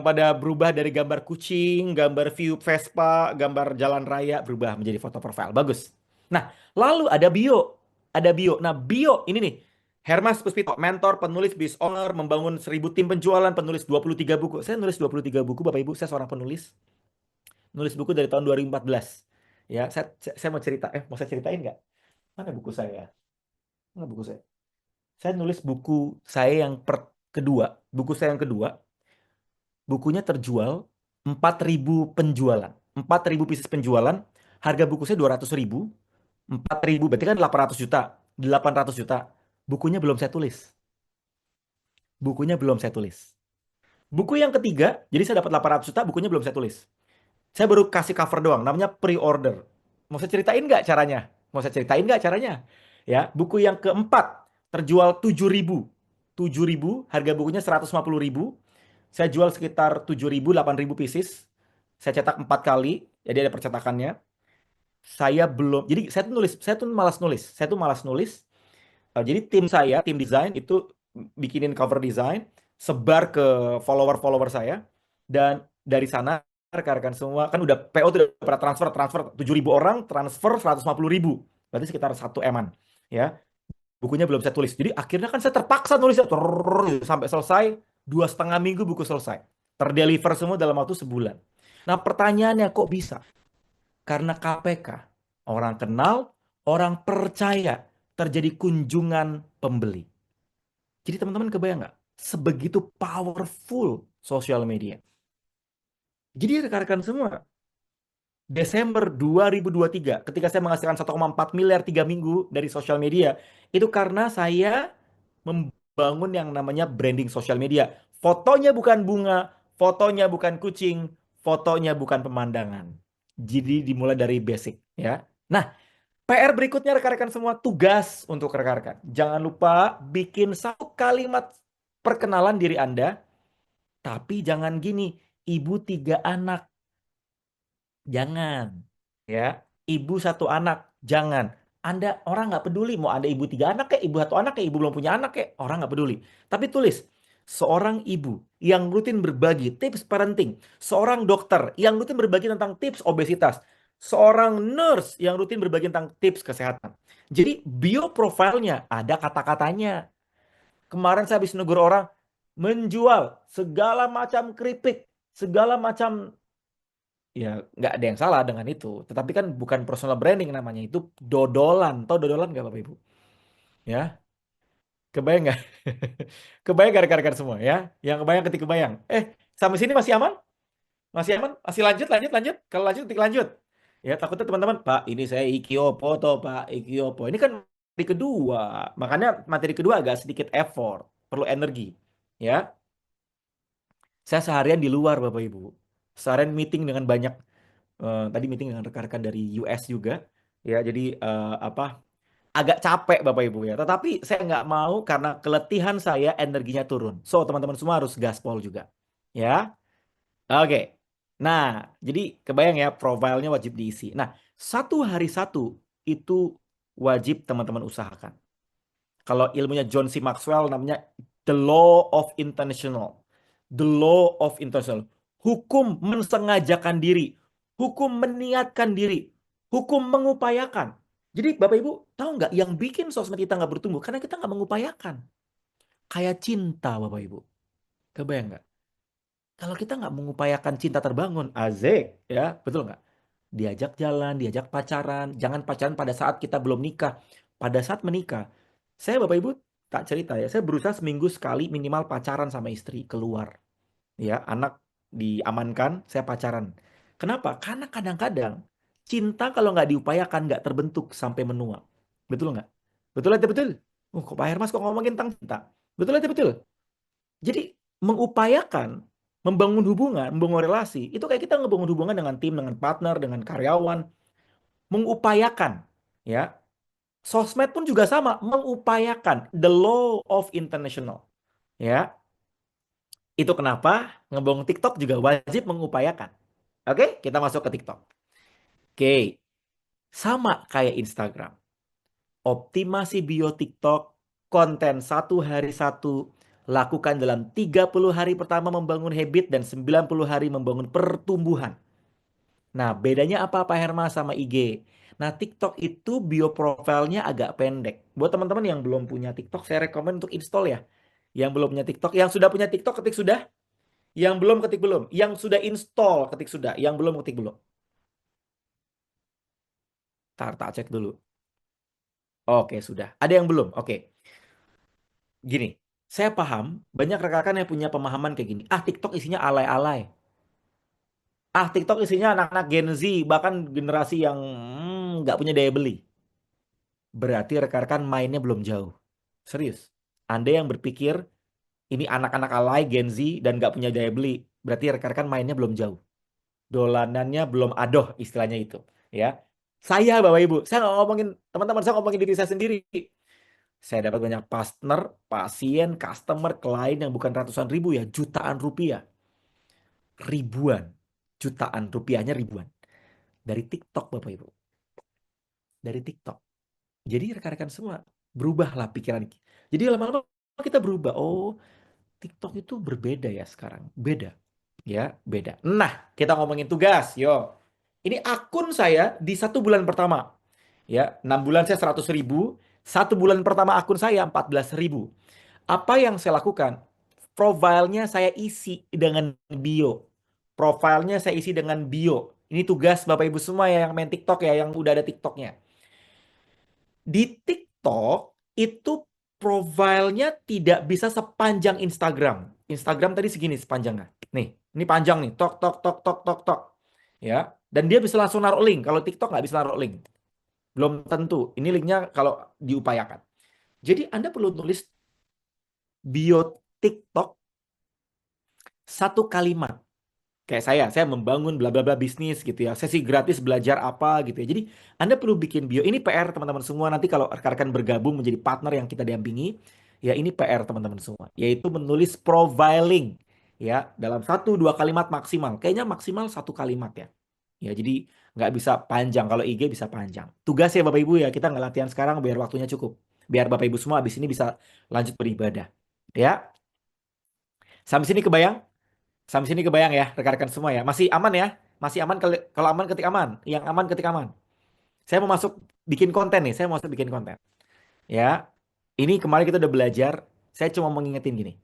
pada berubah dari gambar kucing, gambar view Vespa, gambar jalan raya berubah menjadi foto profile. Bagus. Nah, lalu ada bio. Ada bio. Nah, bio ini nih. Hermas Puspito, mentor, penulis, business owner, membangun 1000 tim penjualan, penulis 23 buku. Saya nulis 23 buku, Bapak Ibu. Saya seorang penulis. Nulis buku dari tahun 2014. Ya, saya mau cerita. Mau saya ceritain nggak? Mana buku saya? Mana buku saya? Saya nulis buku saya yang kedua. Buku saya yang kedua, bukunya terjual 4.000 penjualan. 4.000 pieces penjualan. Harga buku saya 200.000. 4.000 berarti kan 800 juta. 800 juta. Bukunya belum saya tulis. Bukunya belum saya tulis. Buku yang ketiga, jadi saya dapat 800 juta, bukunya belum saya tulis. Saya baru kasih cover doang, namanya pre-order. Mau saya ceritain nggak caranya? Mau saya ceritain nggak caranya? Ya, buku yang keempat terjual 7.000. 7.000, harga bukunya 150.000. Saya jual sekitar 7.000, 8.000 pieces. Saya cetak 4 kali, jadi ada percetakannya. Saya belum, jadi saya tuh malas nulis. Saya tuh malas nulis. Jadi tim saya, tim desain itu bikinin cover design, sebar ke follower-follower saya, dan dari sana rekan-rekan semua kan udah PO tuh udah pada transfer 7.000 orang, transfer 150.000, berarti sekitar 1 eman, ya. Bukunya belum saya tulis, jadi akhirnya kan saya terpaksa nulisnya sampai selesai. 2,5 minggu buku selesai, terdeliver semua dalam waktu sebulan. Nah pertanyaannya kok bisa? Karena KPK, orang kenal, orang percaya, terjadi kunjungan pembeli. Jadi teman-teman kebayang nggak? Sebegitu powerful sosial media. Jadi rekan-rekan semua, Desember 2023, ketika saya menghasilkan 1,4 miliar 3 minggu dari sosial media, itu karena saya membangun yang namanya branding sosial media. Fotonya bukan bunga, fotonya bukan kucing, fotonya bukan pemandangan. Jadi dimulai dari basic ya. Nah, PR berikutnya rekan-rekan semua, tugas untuk rekan-rekan. Jangan lupa bikin satu kalimat perkenalan diri Anda, tapi jangan gini, ibu tiga anak. Jangan. Ya, ibu satu anak. Jangan. Anda orang nggak peduli mau Anda ibu tiga anak kayak ibu satu anak kayak ibu belum punya anak kayak orang nggak peduli. Tapi tulis seorang ibu yang rutin berbagi tips parenting, seorang dokter yang rutin berbagi tentang tips obesitas, seorang nurse yang rutin berbagi tentang tips kesehatan. Jadi bio profilnya ada kata-katanya. Kemarin saya habis negur orang menjual segala macam keripik, segala macam. Ya, nggak ada yang salah dengan itu. Tetapi kan bukan personal branding namanya. Itu dodolan. Tahu dodolan nggak Bapak Ibu? Ya, kebayang nggak? Kebayang nggak rekan-rekan semua ya? Yang kebayang ketik kebayang. Sampai sini masih aman? Masih aman? Masih lanjut, lanjut, lanjut? Kalau lanjut, ketik lanjut. Ya, takutnya teman-teman, Pak, ini saya Ikiopo toh, Pak, Ikiopo. Ini kan materi kedua. Makanya materi kedua agak sedikit effort. Perlu energi. Ya, saya seharian di luar, Bapak Ibu. Seharian meeting dengan banyak tadi meeting dengan rekan-rekan dari US juga ya jadi apa agak capek Bapak Ibu ya tetapi saya nggak mau karena keletihan saya energinya turun so teman-teman semua harus gaspol juga ya oke nah jadi kebayang ya profilnya wajib diisi nah satu hari satu itu wajib teman-teman usahakan kalau ilmunya John C. Maxwell namanya the law of intentional. The law of intentional. Hukum mensengajakan diri. Hukum meniatkan diri. Hukum mengupayakan. Jadi Bapak Ibu tahu nggak yang bikin sosmed kita nggak bertumbuh? Karena kita nggak mengupayakan. Kayak cinta Bapak Ibu. Kebayang nggak? Kalau kita nggak mengupayakan cinta terbangun, azek ya, betul nggak? Diajak jalan, diajak pacaran. Jangan pacaran pada saat kita belum nikah. Pada saat menikah. Saya Bapak Ibu tak cerita ya. Saya berusaha seminggu sekali minimal pacaran sama istri keluar. Ya, anak diamankan, saya pacaran. Kenapa? Karena kadang-kadang cinta kalau nggak diupayakan nggak terbentuk sampai menua. Betul nggak? Betul aja betul. Kok Pak Hermas kok ngomongin tentang cinta? Betul aja betul. Jadi mengupayakan membangun hubungan, membangun relasi, itu kayak kita ngebangun hubungan dengan tim, dengan partner, dengan karyawan, mengupayakan, ya. Sosmed pun juga sama, mengupayakan the law of international, ya. Itu kenapa ngebangun TikTok juga wajib mengupayakan. Oke, kita masuk ke TikTok. Oke, sama kayak Instagram. Optimasi bio TikTok, konten satu hari satu, lakukan dalam 30 hari pertama membangun habit dan 90 hari membangun pertumbuhan. Nah, bedanya apa Pak Herma sama IG? Nah, TikTok itu bio profilnya agak pendek. Buat teman-teman yang belum punya TikTok, saya rekomen untuk install ya. Yang belum punya TikTok, yang sudah punya TikTok ketik sudah, yang belum ketik belum, yang sudah install ketik sudah, yang belum ketik belum. Tar, tak cek dulu. Oke, sudah. Ada yang belum? Oke. Gini, saya paham banyak rekan-rekan yang punya pemahaman kayak gini. Ah, TikTok isinya alay-alay. Ah, TikTok isinya anak-anak Gen Z, bahkan generasi yang nggak punya daya beli. Berarti rekan-rekan mainnya belum jauh. Serius. Anda yang berpikir ini anak-anak alay Gen Z dan nggak punya daya beli, berarti rekan-rekan mainnya belum jauh. Dolanannya belum adoh istilahnya itu. Ya, saya Bapak Ibu, saya nggak ngomongin teman-teman, saya ngomongin diri saya sendiri. Saya dapat banyak partner, pasien, customer, klien yang bukan ratusan ribu ya, jutaan rupiah. Ribuan. Jutaan rupiahnya ribuan. Dari TikTok Bapak Ibu. Dari TikTok. Jadi rekan-rekan semua berubahlah pikiran. Jadi lama-lama kita berubah. Oh, TikTok itu berbeda ya sekarang. Beda. Ya, beda. Nah, kita ngomongin tugas. Yo. Ini akun saya di 1 bulan pertama. Ya, 6 bulan saya 100.000. 1 bulan pertama akun saya 14.000. Apa yang saya lakukan? Profilnya saya isi dengan bio. Profilnya saya isi dengan bio. Ini tugas Bapak Ibu semua ya yang main TikTok ya, yang udah ada TikToknya. Di TikTok itu profilnya tidak bisa sepanjang Instagram. Instagram tadi segini sepanjangnya. Nih, ini panjang nih. Tok, tok, tok, tok, tok, tok. Ya, dan dia bisa langsung naruh link. Kalau TikTok nggak bisa naruh link. Belum tentu. Ini linknya kalau diupayakan. Jadi Anda perlu tulis Bio TikTok satu kalimat. Kayak saya membangun bla bla bla bisnis gitu ya. Sesi gratis belajar apa gitu ya. Jadi Anda perlu bikin bio. Ini PR teman-teman semua. Nanti kalau rekan-rekan bergabung menjadi partner yang kita dampingi, ya ini PR teman-teman semua. Yaitu menulis profiling ya dalam satu dua kalimat maksimal. Kayaknya maksimal satu kalimat ya. Ya jadi nggak bisa panjang. Kalau IG bisa panjang. Tugas ya Bapak Ibu ya. Kita nggak latihan sekarang biar waktunya cukup. Biar Bapak Ibu semua habis ini bisa lanjut beribadah. Ya, sampai sini kebayang? Sampai sini kebayang ya, rekan-rekan semua ya. Masih aman ya? Masih aman kalau aman ketik aman. Yang aman ketik aman. Saya mau masuk bikin konten nih. Saya mau masuk bikin konten. Ya. Ini kemarin kita udah belajar. Saya cuma mengingetin gini.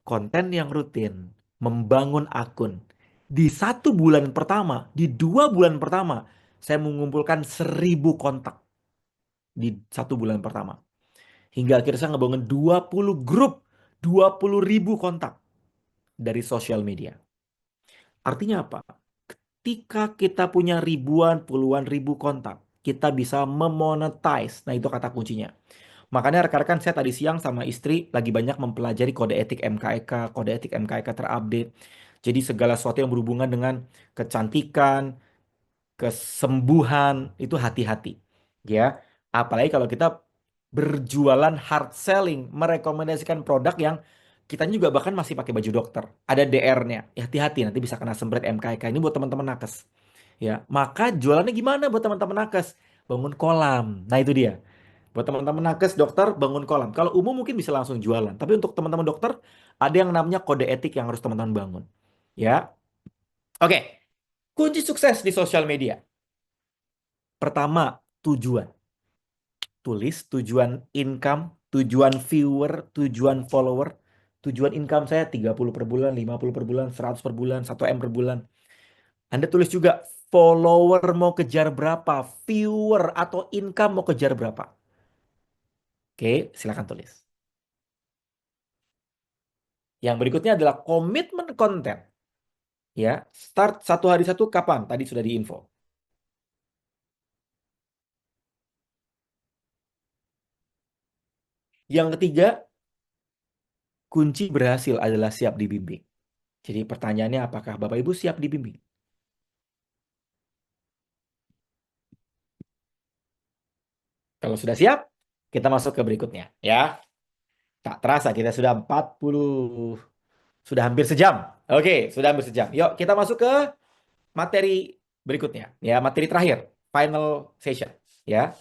Konten yang rutin. Membangun akun. Di 1 bulan pertama. Di 2 bulan pertama. Saya mengumpulkan 1.000 kontak. Di 1 bulan pertama. Hingga akhirnya saya ngebangun 20 grup. 20.000 kontak. Dari sosial media. Artinya apa? Ketika kita punya ribuan, puluhan ribu kontak, kita bisa memonetize. Nah, itu kata kuncinya. Makanya rekan-rekan saya tadi siang sama istri lagi banyak mempelajari kode etik MKEK, kode etik MKEK terupdate. Jadi segala sesuatu yang berhubungan dengan kecantikan, kesembuhan, itu hati-hati. Ya, apalagi kalau kita berjualan hard selling, merekomendasikan produk yang kita juga bahkan masih pakai baju dokter. Ada DR-nya. Ya, hati-hati nanti bisa kena sembret MKK. Ini buat teman-teman nakes. Ya, maka jualannya gimana buat teman-teman nakes? Bangun kolam. Nah, itu dia. Buat teman-teman nakes, dokter, bangun kolam. Kalau umum mungkin bisa langsung jualan. Tapi untuk teman-teman dokter, ada yang namanya kode etik yang harus teman-teman bangun. Ya, oke. Kunci sukses di sosial media. Pertama, tujuan. Tulis tujuan income, tujuan viewer, tujuan follower. Tujuan income saya 30 per bulan, 50 per bulan, 100 per bulan, 1 M per bulan. Anda tulis juga follower mau kejar berapa, viewer atau income mau kejar berapa. Oke, silakan tulis. Yang berikutnya adalah komitmen konten. Ya, start 1 hari 1 kapan? Tadi sudah diinfo. Yang ketiga, kunci berhasil adalah siap dibimbing. Jadi pertanyaannya apakah Bapak Ibu siap dibimbing? Kalau sudah siap, kita masuk ke berikutnya. Ya, tak terasa kita sudah 40, sudah hampir sejam. Oke, sudah hampir sejam. Yuk, kita masuk ke materi berikutnya. Ya, materi terakhir, final session. Ya,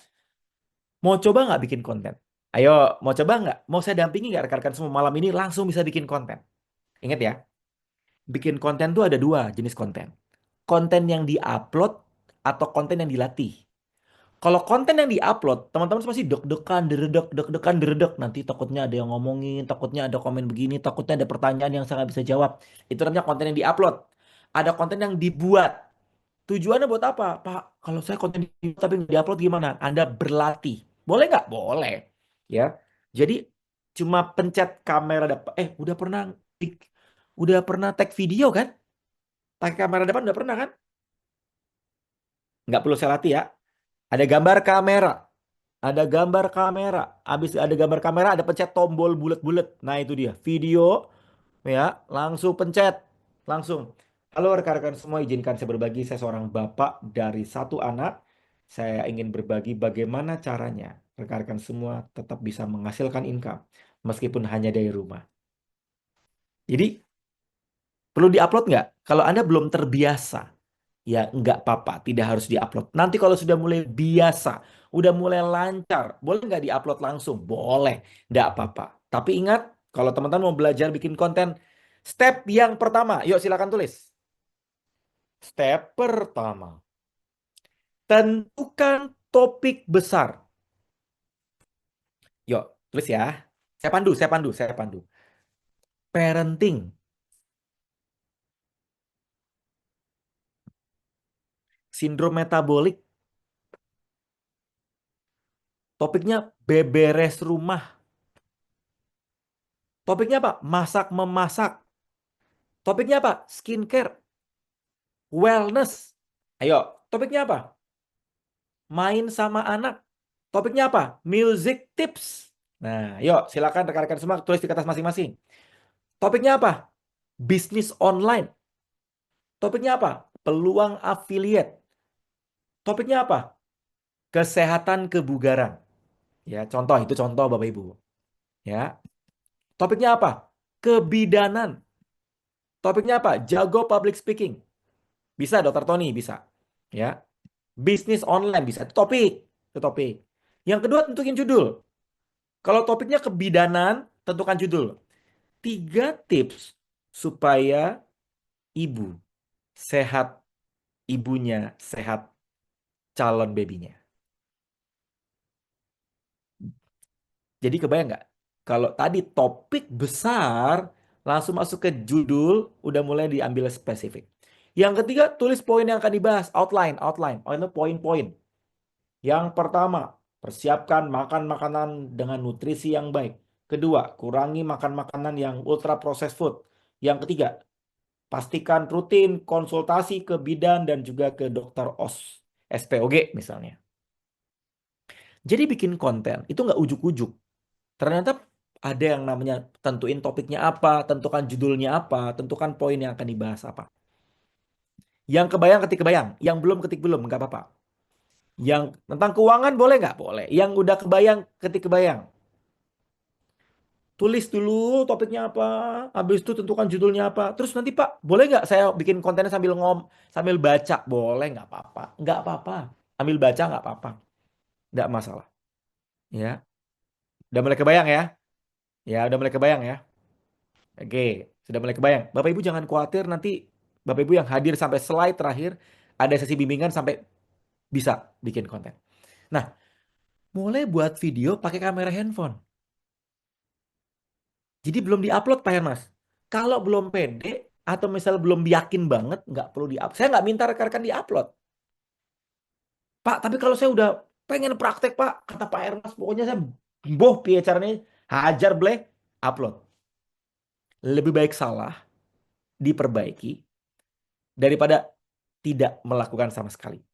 mau coba nggak bikin konten? Ayo, mau coba nggak? Mau saya dampingi nggak rekan-rekan semua malam ini langsung bisa bikin konten? Ingat ya, bikin konten tuh ada 2 jenis konten. Konten yang diupload atau konten yang dilatih. Kalau konten yang diupload, teman-teman pasti deg-degan, deredek, deg-degan, deredek. Nanti takutnya ada yang ngomongin, takutnya ada komen begini, takutnya ada pertanyaan yang saya nggak bisa jawab. Itu namanya konten yang diupload. Ada konten yang dibuat. Tujuannya buat apa? Pak, kalau saya konten dibuat tapi nggak diupload gimana? Anda berlatih. Boleh nggak? Boleh. Ya. Jadi cuma pencet kamera depan. Udah pernah tag video kan? Pakai kamera depan udah pernah kan? Nggak perlu saya latih ya. Ada gambar kamera. Ada gambar kamera. Habis ada gambar kamera, ada pencet tombol bulat-bulat. Nah, itu dia. Video ya, langsung pencet. Langsung. Halo rekan-rekan semua, izinkan saya berbagi. Saya seorang bapak dari 1 anak. Saya ingin berbagi bagaimana caranya rekan-rekan semua tetap bisa menghasilkan income meskipun hanya dari rumah. Jadi perlu diupload nggak? Kalau Anda belum terbiasa, ya nggak apa-apa, tidak harus diupload. Nanti kalau sudah mulai biasa, udah mulai lancar, boleh nggak diupload langsung? Boleh, nggak apa-apa. Tapi ingat, kalau teman-teman mau belajar bikin konten, step yang pertama, yuk silakan tulis. Step pertama, tentukan topik besar. Yuk, tulis ya. Saya pandu. Parenting, sindrom metabolik, topiknya beberes rumah. Topiknya apa? Masak memasak. Topiknya apa? Skincare, wellness. Ayo, topiknya apa? Main sama anak. Topiknya apa? Music tips. Nah, yuk silakan rekan-rekan semua tulis di kertas masing-masing. Topiknya apa? Bisnis online. Topiknya apa? Peluang affiliate. Topiknya apa? Kesehatan kebugaran. Ya, contoh itu contoh Bapak Ibu. Ya. Topiknya apa? Kebidanan. Topiknya apa? Jago public speaking. Bisa Dokter Tony, bisa. Ya. Bisnis online bisa. Itu topik. Itu topik. Yang kedua tentuin judul. Kalau topiknya kebidanan, tentukan judul. 3 tips supaya ibu sehat, ibunya sehat, calon babynya. Jadi kebayang nggak? Kalau tadi topik besar, langsung masuk ke judul, udah mulai diambil spesifik. Yang ketiga, tulis poin yang akan dibahas, outline, outline. Oh, itu poin-poin. Yang pertama, persiapkan makan makanan dengan nutrisi yang baik. Kedua, kurangi makan makanan yang ultra processed food. Yang ketiga, pastikan rutin konsultasi ke bidan dan juga ke dokter SPOG misalnya. Jadi bikin konten itu nggak ujuk-ujuk. Ternyata ada yang namanya tentuin topiknya apa, tentukan judulnya apa, tentukan poin yang akan dibahas apa. Yang kebayang ketik kebayang, yang belum ketik belum, nggak apa-apa. Yang tentang keuangan boleh nggak? Boleh. Yang udah kebayang ketik kebayang. Tulis dulu topiknya apa, habis itu tentukan judulnya apa. Terus nanti Pak, boleh nggak saya bikin kontennya sambil sambil baca? Boleh, nggak apa-apa. Nggak apa-apa. Sambil baca nggak apa-apa. Nggak masalah. Ya, udah mulai kebayang ya? Ya, udah mulai kebayang ya? Oke, sudah mulai kebayang. Bapak Ibu jangan khawatir nanti Bapak Ibu yang hadir sampai slide terakhir ada sesi bimbingan sampai bisa bikin konten. Nah, mulai buat video pakai kamera handphone. Jadi belum diupload Pak Hermas. Kalau belum pede atau misal belum yakin banget nggak perlu diupload. Saya nggak minta rekan-rekan diupload. Pak, tapi kalau saya udah pengen praktek Pak, kata Pak Hermas, pokoknya saya boh piye caranya hajar bleh upload. Lebih baik salah diperbaiki daripada tidak melakukan sama sekali.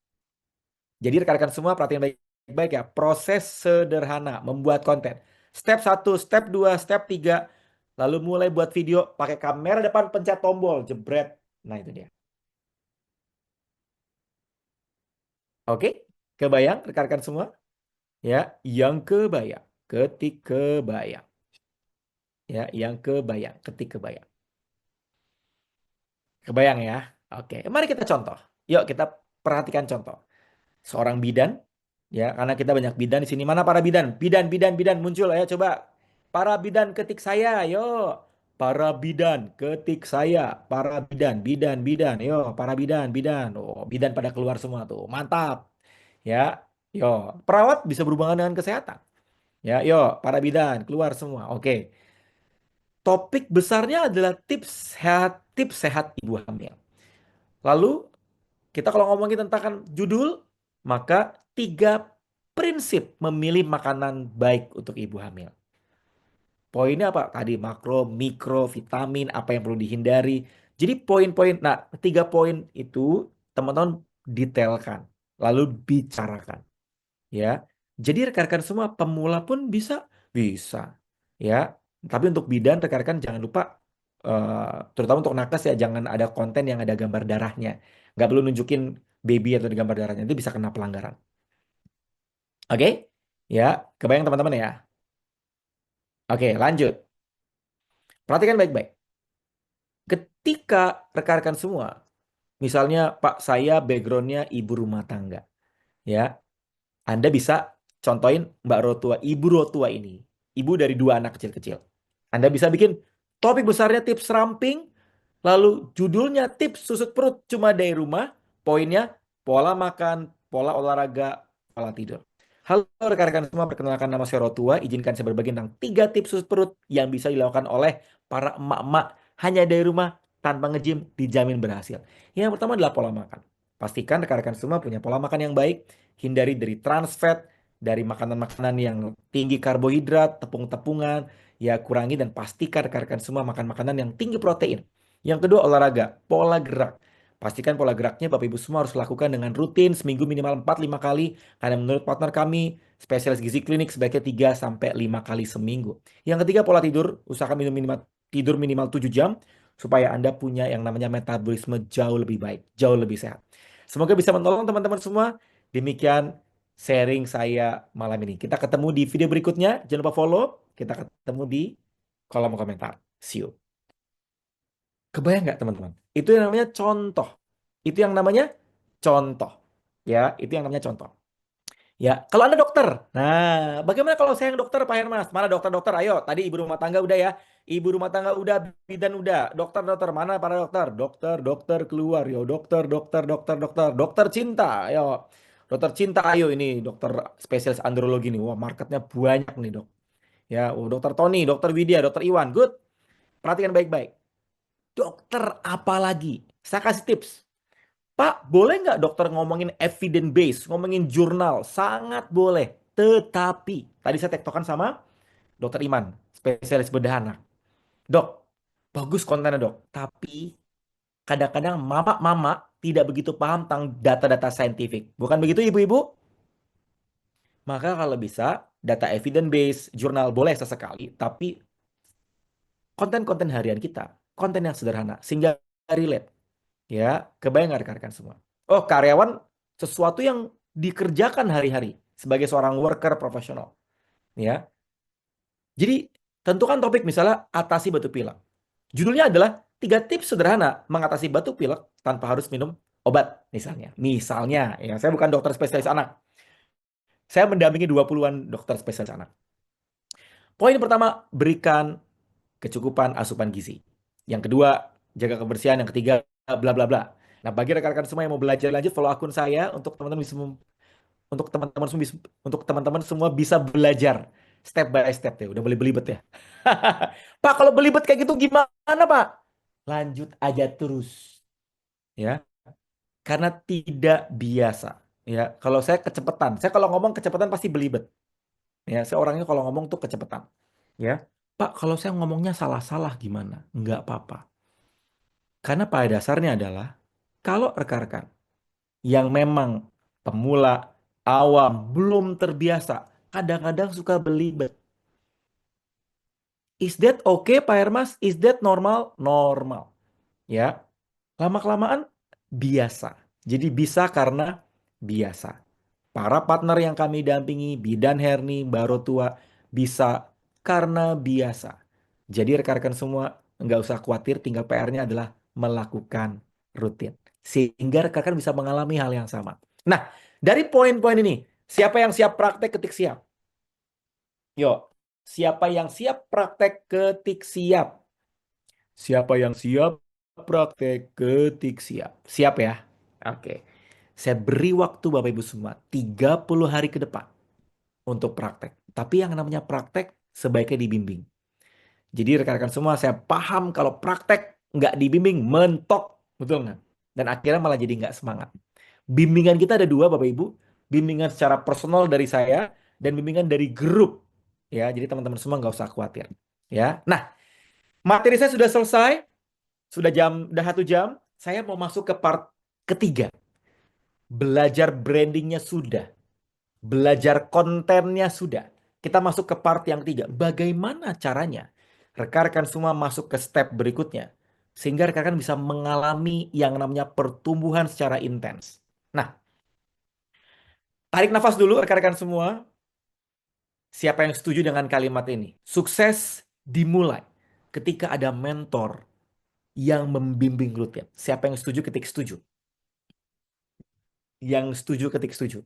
Jadi rekan-rekan semua perhatian baik-baik ya. Proses sederhana membuat konten. Step 1, step 2, step 3. Lalu mulai buat video pakai kamera depan, pencet tombol, jebret. Nah itu dia. Oke? Kebayang rekan-rekan semua? Ya, yang kebayang. Ketik kebayang. Ya, yang kebayang. Ketik kebayang. Kebayang ya? Oke, mari kita contoh. Yuk kita perhatikan contoh. Seorang bidan, ya karena kita banyak bidan di sini. Mana para bidan? Bidan, bidan, bidan muncul ya coba. Para bidan ketik saya, yo. Para bidan ketik saya. Para bidan, bidan, bidan, yo. Para bidan, bidan. Oh, bidan pada keluar semua tuh. Mantap. Ya, yo. Perawat bisa berhubungan dengan kesehatan. Ya, yo. Para bidan keluar semua. Oke. Topik besarnya adalah tips sehat ibu hamil. Lalu kita kalau ngomongin tentang judul, maka 3 prinsip memilih makanan baik untuk ibu hamil. Poinnya apa? Tadi makro, mikro, vitamin, apa yang perlu dihindari. Jadi poin-poin, nah 3 poin itu teman-teman detailkan, lalu bicarakan. Ya, jadi rekan-rekan semua pemula pun bisa, bisa. Ya, tapi untuk bidan rekan-rekan jangan lupa, terutama untuk nakes ya jangan ada konten yang ada gambar darahnya. Nggak perlu nunjukin baby atau di gambar darahnya itu bisa kena pelanggaran. Oke, ya kebayang teman-teman ya. Oke, lanjut. Perhatikan baik-baik. Ketika rekan-rekan semua, misalnya Pak saya backgroundnya ibu rumah tangga, ya Anda bisa contohin Mbak Rotua, ibu Rotua ini, ibu dari 2 anak kecil-kecil. Anda bisa bikin topik besarnya tips ramping, lalu judulnya tips susut perut cuma dari rumah, poinnya pola makan, pola olahraga, pola tidur. Halo rekan-rekan semua, perkenalkan nama saya Rotua, izinkan saya berbagi tentang 3 tips susut perut yang bisa dilakukan oleh para emak-emak hanya dari rumah tanpa nge-gym, dijamin berhasil. Yang pertama adalah pola makan. Pastikan rekan-rekan semua punya pola makan yang baik, hindari dari trans fat, dari makanan-makanan yang tinggi karbohidrat, tepung-tepungan, ya kurangi dan pastikan rekan-rekan semua makan makanan yang tinggi protein. Yang kedua olahraga, pola gerak. Pastikan pola geraknya Bapak Ibu semua harus lakukan dengan rutin seminggu minimal 4-5 kali. Karena menurut partner kami, spesialis gizi klinik sebaiknya 3-5 kali seminggu. Yang ketiga, pola tidur. Usahakan tidur minimal 7 jam supaya Anda punya yang namanya metabolisme jauh lebih baik, jauh lebih sehat. Semoga bisa menolong teman-teman semua. Demikian sharing saya malam ini. Kita ketemu di video berikutnya. Jangan lupa follow. Kita ketemu di kolom komentar. See you. Kebayang nggak teman-teman? Itu yang namanya contoh. Itu yang namanya contoh. Ya, itu yang namanya contoh. Ya, kalau Anda dokter. Nah, bagaimana kalau saya yang dokter, Pak Hermas? Mana dokter-dokter? Ayo, tadi ibu rumah tangga udah ya. Ibu rumah tangga udah, bidan udah. Dokter-dokter, mana para dokter? Dokter-dokter keluar. Yo, dokter-dokter, dokter-dokter. Dokter cinta, ayo. Dokter cinta, ayo ini dokter spesialis andrologi nih. Wah, marketnya banyak nih, Dok. Ya, oh, dokter Tony, dokter Widya, dokter Iwan. Good. Perhatikan baik-baik. Dokter apa lagi? Saya kasih tips. Pak, boleh nggak dokter ngomongin evidence base, ngomongin jurnal? Sangat boleh. Tetapi, tadi saya tektokan sama dokter Iman, spesialis bedah anak. Dok, bagus kontennya dok. Tapi kadang-kadang mama-mama tidak begitu paham tentang data-data saintifik. Bukan begitu ibu-ibu? Maka kalau bisa, data evidence base, jurnal boleh sesekali. Tapi konten-konten harian kita, konten yang sederhana, sehingga relate. Ya, kebayang nggak rekan-rekan semua? Oh, karyawan sesuatu yang dikerjakan hari-hari sebagai seorang worker profesional. Ya, jadi tentukan topik misalnya atasi batuk pilek. Judulnya adalah 3 tips sederhana mengatasi batuk pilek tanpa harus minum obat. Misalnya, ya saya bukan dokter spesialis anak. Saya mendampingi 20-an dokter spesialis anak. Poin pertama, berikan kecukupan asupan gizi. Yang kedua, jaga kebersihan. Yang ketiga, bla bla bla. Nah, bagi rekan-rekan semua yang mau belajar lanjut, follow akun saya untuk teman-teman semua bisa belajar step by step ya. Udah boleh belibet ya. Pak, kalau belibet kayak gitu gimana, Pak? Lanjut aja terus, ya. Karena tidak biasa, ya. Kalau saya kecepatan, saya kalau ngomong kecepatan pasti belibet. Ya, saya orangnya kalau ngomong tuh kecepatan, ya. Pak, kalau saya ngomongnya salah-salah gimana? Nggak apa-apa. Karena pada dasarnya adalah kalau rekan-rekan yang memang pemula, awam, belum terbiasa, kadang-kadang suka belibet. Is that okay, Pak Hermas? Is that normal? Normal. Ya, lama-kelamaan biasa. Jadi bisa karena biasa. Para partner yang kami dampingi, bidan Herni, Baro Tua, bisa karena biasa. Jadi rekan-rekan semua nggak usah khawatir, tinggal PR-nya adalah melakukan rutin. Sehingga rekan-rekan bisa mengalami hal yang sama. Nah, dari poin-poin ini, siapa yang siap praktek ketik siap? Yuk, siapa yang siap praktek ketik siap? Siapa yang siap praktek ketik siap? Siap ya? Oke. Saya beri waktu Bapak Ibu semua 30 hari ke depan untuk praktek. Tapi yang namanya praktek sebaiknya dibimbing. Jadi rekan-rekan semua saya paham kalau praktek nggak dibimbing mentok. Betul nggak? Dan akhirnya malah jadi nggak semangat. Bimbingan kita ada dua Bapak Ibu. Bimbingan secara personal dari saya dan bimbingan dari grup. Ya, jadi teman-teman semua nggak usah khawatir. Ya, nah materi saya sudah selesai. Udah 1 jam. Saya mau masuk ke part ketiga. Belajar brandingnya sudah. Belajar kontennya sudah. Kita masuk ke part yang ketiga. Bagaimana caranya rekan-rekan semua masuk ke step berikutnya. Sehingga rekan-rekan bisa mengalami yang namanya pertumbuhan secara intens. Nah, tarik nafas dulu rekan-rekan semua. Siapa yang setuju dengan kalimat ini? Sukses dimulai ketika ada mentor yang membimbing rutin. Siapa yang setuju ketik setuju. Yang setuju ketik setuju.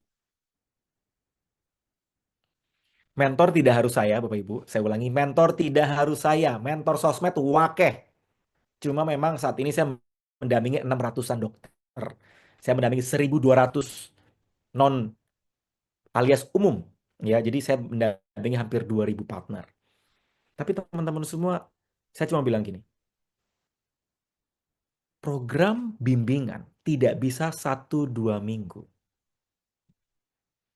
Mentor tidak harus saya, Bapak Ibu. Saya ulangi, mentor tidak harus saya. Mentor sosmed wakeh. Cuma memang saat ini saya mendampingi 600-an dokter. Saya mendampingi 1.200 non alias umum. Ya, jadi saya mendampingi hampir 2.000 partner. Tapi teman-teman semua, saya cuma bilang gini. Program bimbingan tidak bisa 1-2 minggu.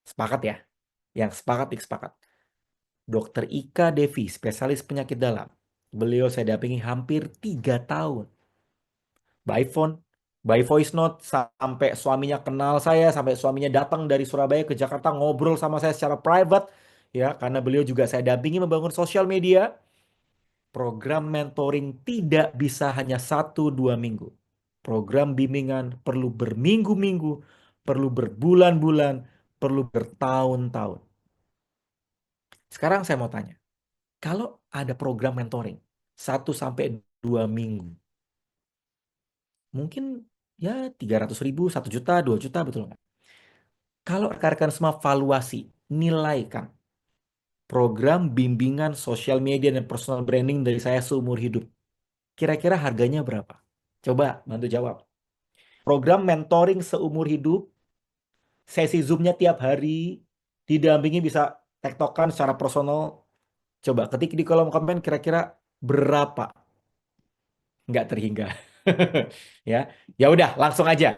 Sepakat ya? Yang sepakat, sepakat. Dokter Ika Devi, spesialis penyakit dalam. Beliau saya dampingi hampir 3 tahun. By phone, By voice note sampai suaminya kenal saya, sampai suaminya datang dari Surabaya ke Jakarta ngobrol sama saya secara private, ya, karena beliau juga saya dampingi membangun sosial media. Program mentoring tidak bisa hanya 1 2 minggu. Program bimbingan perlu berminggu-minggu, perlu berbulan-bulan, perlu bertahun-tahun. Sekarang saya mau tanya, kalau ada program mentoring 1 sampai 2 minggu, mungkin ya 300 ribu, 1 juta, 2 juta, betul nggak? Kalau rekan-rekan semua valuasi, nilaikan program bimbingan sosial media dan personal branding dari saya seumur hidup. Kira-kira harganya berapa? Coba bantu jawab. Program mentoring seumur hidup, sesi Zoom-nya tiap hari, didampingi bisa tektokan secara personal. Coba ketik di kolom komen kira-kira berapa? Nggak terhingga. Ya, ya udah langsung aja.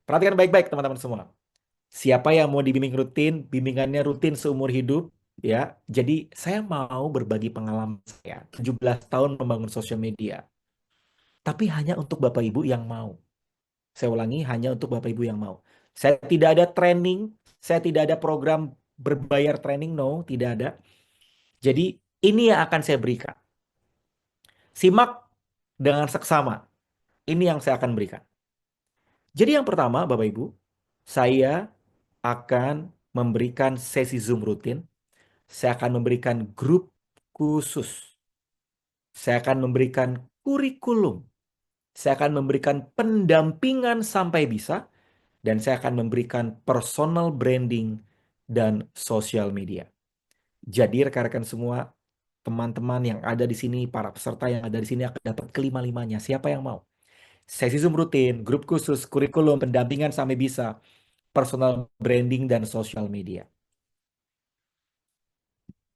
Perhatikan baik-baik teman-teman semua. Siapa yang mau dibimbing rutin, bimbingannya rutin seumur hidup, ya. Jadi saya mau berbagi pengalaman saya, 17 tahun membangun sosial media. Tapi hanya untuk Bapak Ibu yang mau. Saya ulangi, hanya untuk Bapak Ibu yang mau. Saya tidak ada training, saya tidak ada program berbayar training, no, tidak ada. Jadi ini yang akan saya berikan. Simak dengan seksama. Ini yang saya akan berikan. Jadi yang pertama, Bapak Ibu, saya akan memberikan sesi Zoom rutin. Saya akan memberikan grup khusus. Saya akan memberikan kurikulum. Saya akan memberikan pendampingan sampai bisa. Dan saya akan memberikan personal branding dan sosial media. Jadi rekan-rekan semua, teman-teman yang ada di sini, para peserta yang ada di sini akan dapat kelima-limanya. Siapa yang mau? Sesi Zoom rutin, grup khusus, kurikulum, pendampingan sampai bisa, personal branding dan sosial media.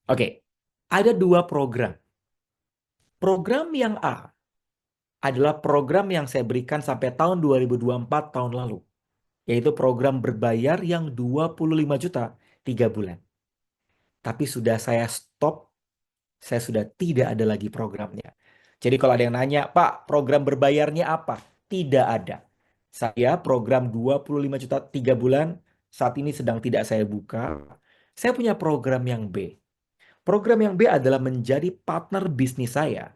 Oke, ada 2 program. Program yang A adalah program yang saya berikan sampai tahun 2024 tahun lalu, yaitu program berbayar yang 25 juta 3 bulan. Tapi sudah saya stop, saya sudah tidak ada lagi programnya. Jadi kalau ada yang nanya, Pak, program berbayarnya apa? Tidak ada. Saya program 25 juta 3 bulan, saat ini sedang tidak saya buka. Saya punya program yang B. Program yang B adalah menjadi partner bisnis saya.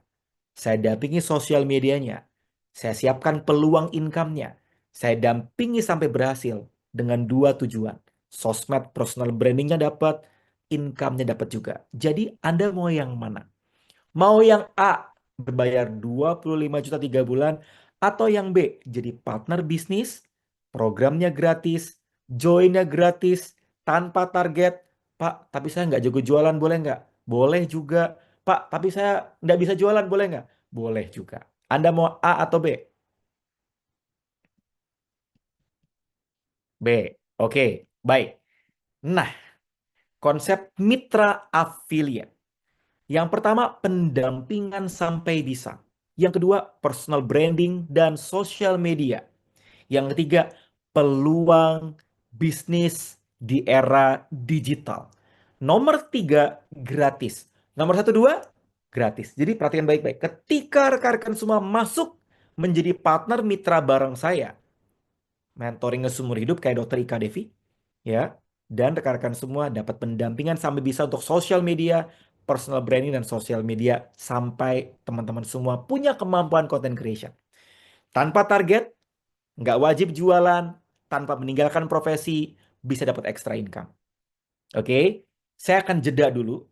Saya dampingi sosial medianya. Saya siapkan peluang income-nya. Saya dampingi sampai berhasil dengan 2 tujuan. Sosmed personal branding-nya dapat, income-nya dapat juga. Jadi Anda mau yang mana? Mau yang A berbayar 25 juta 3 bulan atau yang B jadi partner bisnis, programnya gratis, joinnya gratis, tanpa target. Pak, tapi saya nggak jago jualan boleh nggak? Boleh juga. Pak, tapi saya nggak bisa jualan boleh nggak? Boleh juga. Anda mau A atau B? B. Oke, baik. Nah, konsep mitra affiliate. Yang pertama, pendampingan sampai bisa. Yang kedua, personal branding dan social media. Yang ketiga, peluang bisnis di era digital. Nomor 3, gratis. Nomor 1 2, gratis. Jadi perhatikan baik-baik. Ketika rekan-rekan semua masuk menjadi partner mitra bareng saya, mentoringnya seumur hidup kayak Dokter Ika Devi, ya, dan rekan-rekan semua dapat pendampingan sampai bisa untuk sosial media, personal branding dan sosial media sampai teman-teman semua punya kemampuan content creation. Tanpa target, nggak wajib jualan, tanpa meninggalkan profesi, bisa dapat extra income. Oke, saya akan jeda dulu.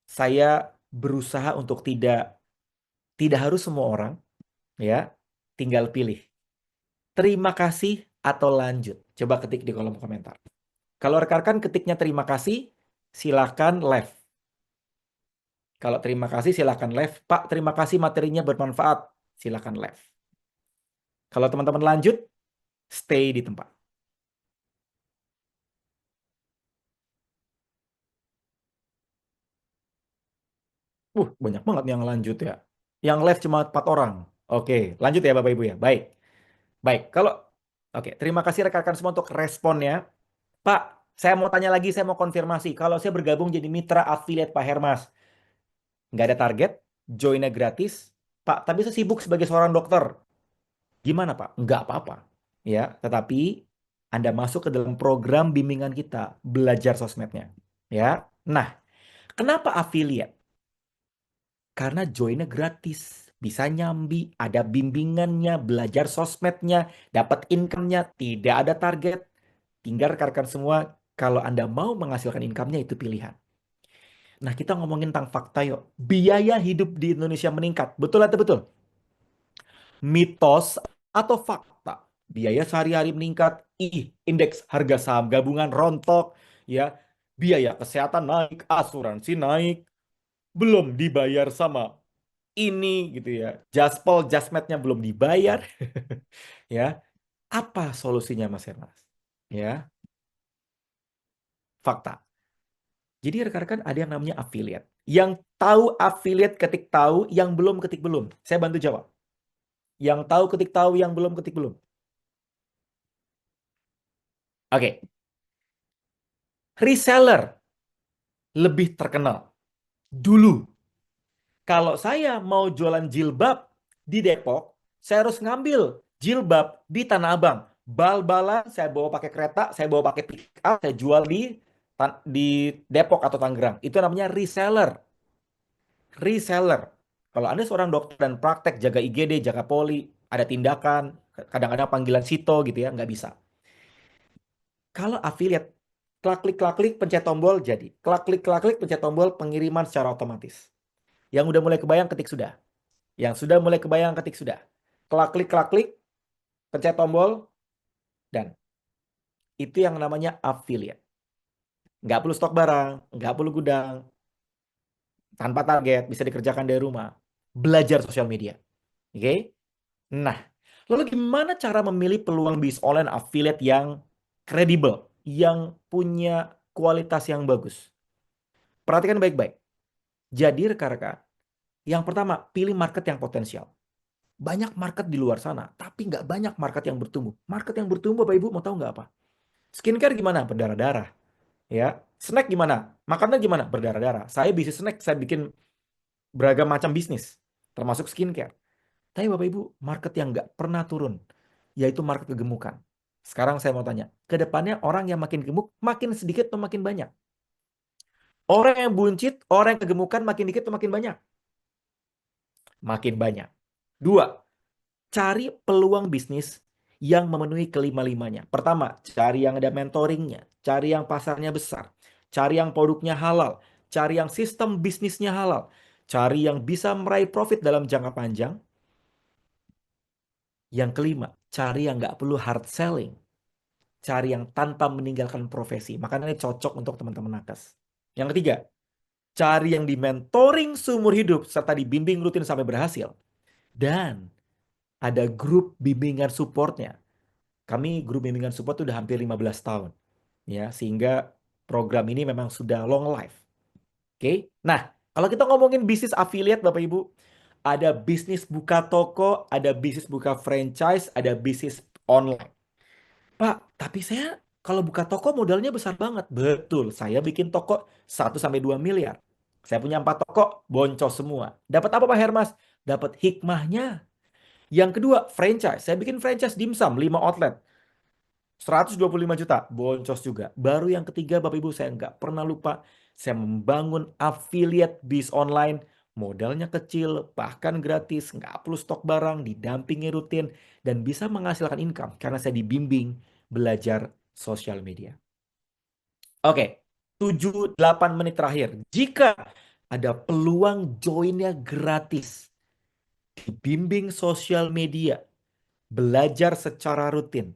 Saya berusaha untuk tidak harus semua orang, ya, tinggal pilih. Terima kasih atau lanjut. Coba ketik di kolom komentar. Kalau rekan-rekan ketiknya terima kasih, silakan left. Kalau terima kasih silakan left. Pak, terima kasih materinya bermanfaat. Silakan left. Kalau teman-teman lanjut, stay di tempat. Banyak banget yang lanjut ya. Yang left cuma 4 orang. Oke, lanjut ya Bapak Ibu ya. Baik. Baik, oke, terima kasih rekan-rekan semua untuk responnya. Pak, saya mau tanya lagi, saya mau konfirmasi. Kalau saya bergabung jadi mitra affiliate Pak Hermas, nggak ada target, joinnya gratis. Pak, tapi saya sibuk sebagai seorang dokter. Gimana Pak? Nggak apa-apa. Ya, tetapi Anda masuk ke dalam program bimbingan kita, belajar sosmednya. Ya. Nah, kenapa affiliate? Karena joinnya gratis. Bisa nyambi, ada bimbingannya, belajar sosmednya, dapat income-nya, tidak ada target. Tinggal rekan semua, kalau Anda mau menghasilkan income-nya itu pilihan. Nah, kita ngomongin tentang fakta yuk. Biaya hidup di Indonesia meningkat. Betul atau betul? Mitos atau fakta? Biaya sehari-hari meningkat. Indeks harga saham gabungan rontok. Ya, biaya kesehatan naik, asuransi naik. Belum dibayar sama ini gitu ya. Jaspol, jasmetnya belum dibayar. Ya, apa solusinya Mas Hermas? Ya, fakta. Jadi rekan-rekan ada yang namanya affiliate. Yang tahu affiliate ketik tahu, yang belum ketik belum. Saya bantu jawab. Yang tahu ketik tahu, yang belum ketik belum. Oke, reseller lebih terkenal. Dulu, kalau saya mau jualan jilbab di Depok, saya harus ngambil jilbab di Tanah Abang. Bal-balan saya bawa pakai kereta, saya bawa pakai pick up, saya jual di Depok atau Tangerang. Itu namanya reseller. Reseller. Kalau Anda seorang dokter dan praktek jaga IGD, jaga poli, ada tindakan, kadang-kadang panggilan sito gitu ya, nggak bisa. Kalau affiliate, klik, pencet tombol jadi. Klik, pencet tombol pengiriman secara otomatis. Yang udah mulai kebayang ketik sudah. Yang sudah mulai kebayang ketik sudah. Klik, pencet tombol, dan itu yang namanya affiliate. Nggak perlu stok barang, nggak perlu gudang, tanpa target, bisa dikerjakan dari rumah. Belajar sosial media. Oke? Nah, lalu gimana cara memilih peluang bisnis online affiliate yang kredibel, yang punya kualitas yang bagus? Perhatikan baik-baik. Jadi rekan-rekan, yang pertama, pilih market yang potensial. Banyak market di luar sana, tapi nggak banyak market yang bertumbuh. Market yang bertumbuh, Bapak Ibu, mau tahu nggak apa? Skincare gimana? Berdarah-darah. Ya. Snack gimana? Makanan gimana? Berdarah-darah. Saya bisnis snack, saya bikin beragam macam bisnis, termasuk skincare. Tapi Bapak Ibu, market yang nggak pernah turun, yaitu market kegemukan. Sekarang saya mau tanya, ke depannya orang yang makin gemuk, makin sedikit atau makin banyak? Orang yang buncit, orang yang kegemukan makin dikit atau makin banyak? Makin banyak. Dua, cari peluang bisnis yang memenuhi kelima-limanya. Pertama, cari yang ada mentoringnya, cari yang pasarnya besar, cari yang produknya halal, cari yang sistem bisnisnya halal, cari yang bisa meraih profit dalam jangka panjang. Yang kelima, cari yang nggak perlu hard selling, cari yang tanpa meninggalkan profesi. Makanya ini cocok untuk teman-teman nakes. Yang ketiga, cari yang di mentoring seumur hidup serta dibimbing rutin sampai berhasil. Dan ada grup bimbingan supportnya. Kami grup bimbingan support udah hampir 15 tahun. Ya, sehingga program ini memang sudah long life. Oke. Nah, kalau kita ngomongin bisnis affiliate Bapak Ibu, ada bisnis buka toko, ada bisnis buka franchise, ada bisnis online. Pak, tapi saya kalau buka toko modalnya besar banget. Betul, saya bikin toko 1 sampai 2 miliar. Saya punya 4 toko, boncos semua. Dapat apa Pak Hermas? Dapat hikmahnya. Yang kedua, franchise. Saya bikin franchise dimsum 5 outlet. 125 juta, boncos juga. Baru yang ketiga, Bapak Ibu, saya nggak pernah lupa. Saya membangun affiliate bis online. Modalnya kecil, bahkan gratis. Nggak perlu stok barang, didampingi rutin. Dan bisa menghasilkan income karena saya dibimbing belajar sosial media. Oke, 7-8 menit terakhir. Jika ada peluang joinnya gratis. Dibimbing sosial media. Belajar secara rutin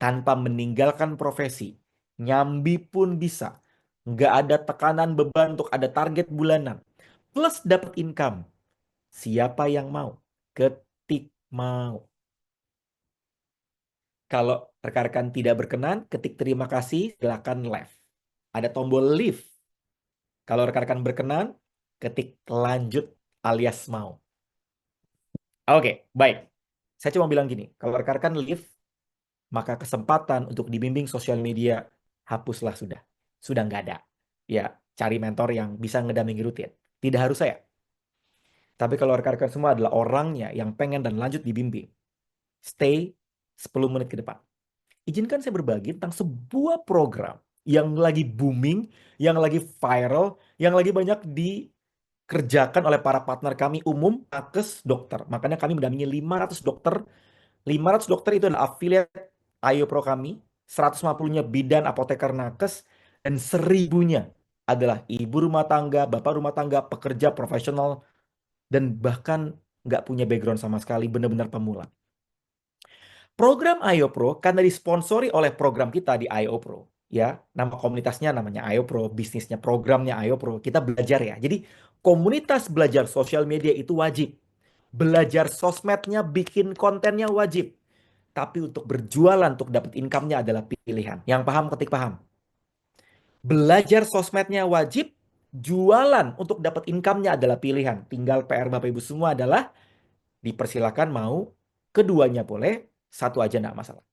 tanpa meninggalkan profesi. Nyambi pun bisa. Nggak ada tekanan beban untuk ada target bulanan. Plus dapat income. Siapa yang mau? Ketik mau. Kalau rekan-rekan tidak berkenan, ketik terima kasih, silakan left. Ada tombol leave. Kalau rekan-rekan berkenan, ketik lanjut alias mau. Oke, baik. Saya cuma bilang gini, kalau rekan-rekan leave, maka kesempatan untuk dibimbing sosial media hapuslah sudah. Sudah nggak ada. Ya, cari mentor yang bisa ngedampingi rutin. Tidak harus saya. Tapi kalau rekan-rekan semua adalah orangnya yang pengen dan lanjut dibimbing. Stay 10 menit ke depan. Izinkan saya berbagi tentang sebuah program yang lagi booming, yang lagi viral, yang lagi banyak dikerjakan oleh para partner kami umum, nakes, dokter. Makanya kami mendampingi 500 dokter. 500 dokter itu adalah affiliate Ayo Pro kami, 150-nya bidan, apoteker, nakes, dan 1000-nya adalah ibu rumah tangga, bapak rumah tangga, pekerja profesional, dan bahkan nggak punya background sama sekali, benar-benar pemula. Program Ayo Pro karena disponsori oleh program kita di Ayo Pro, ya, nama komunitasnya namanya Ayo Pro, bisnisnya programnya Ayo Pro. Kita belajar ya. Jadi komunitas belajar sosial media itu wajib. Belajar sosmednya, bikin kontennya wajib. Tapi untuk berjualan, untuk dapat income-nya adalah pilihan. Yang paham ketik paham. Belajar sosmednya wajib, jualan untuk dapat income-nya adalah pilihan. Tinggal PR Bapak Ibu semua adalah dipersilakan mau keduanya boleh, satu aja enggak masalah.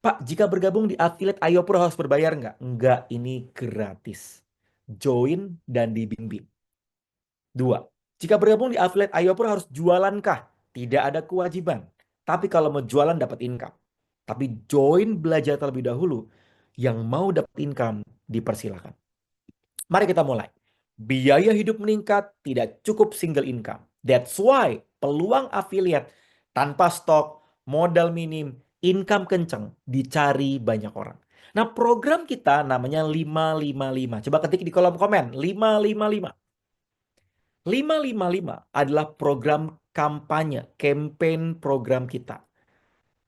Pak, jika bergabung di affiliate Ayo Pro harus berbayar nggak? Nggak, ini gratis. Join dan dibimbing. Dua, jika bergabung di affiliate Ayo Pro harus jualan kah? Tidak ada kewajiban. Tapi kalau mau jualan dapat income. Tapi join belajar terlebih dahulu. Yang mau dapat income dipersilakan. Mari kita mulai. Biaya hidup meningkat, tidak cukup single income. That's why peluang affiliate tanpa stok, modal minim, income kenceng, dicari banyak orang. Nah, program kita namanya 555. Coba ketik di kolom komen, 555. 555 adalah program kampanye, campaign program kita.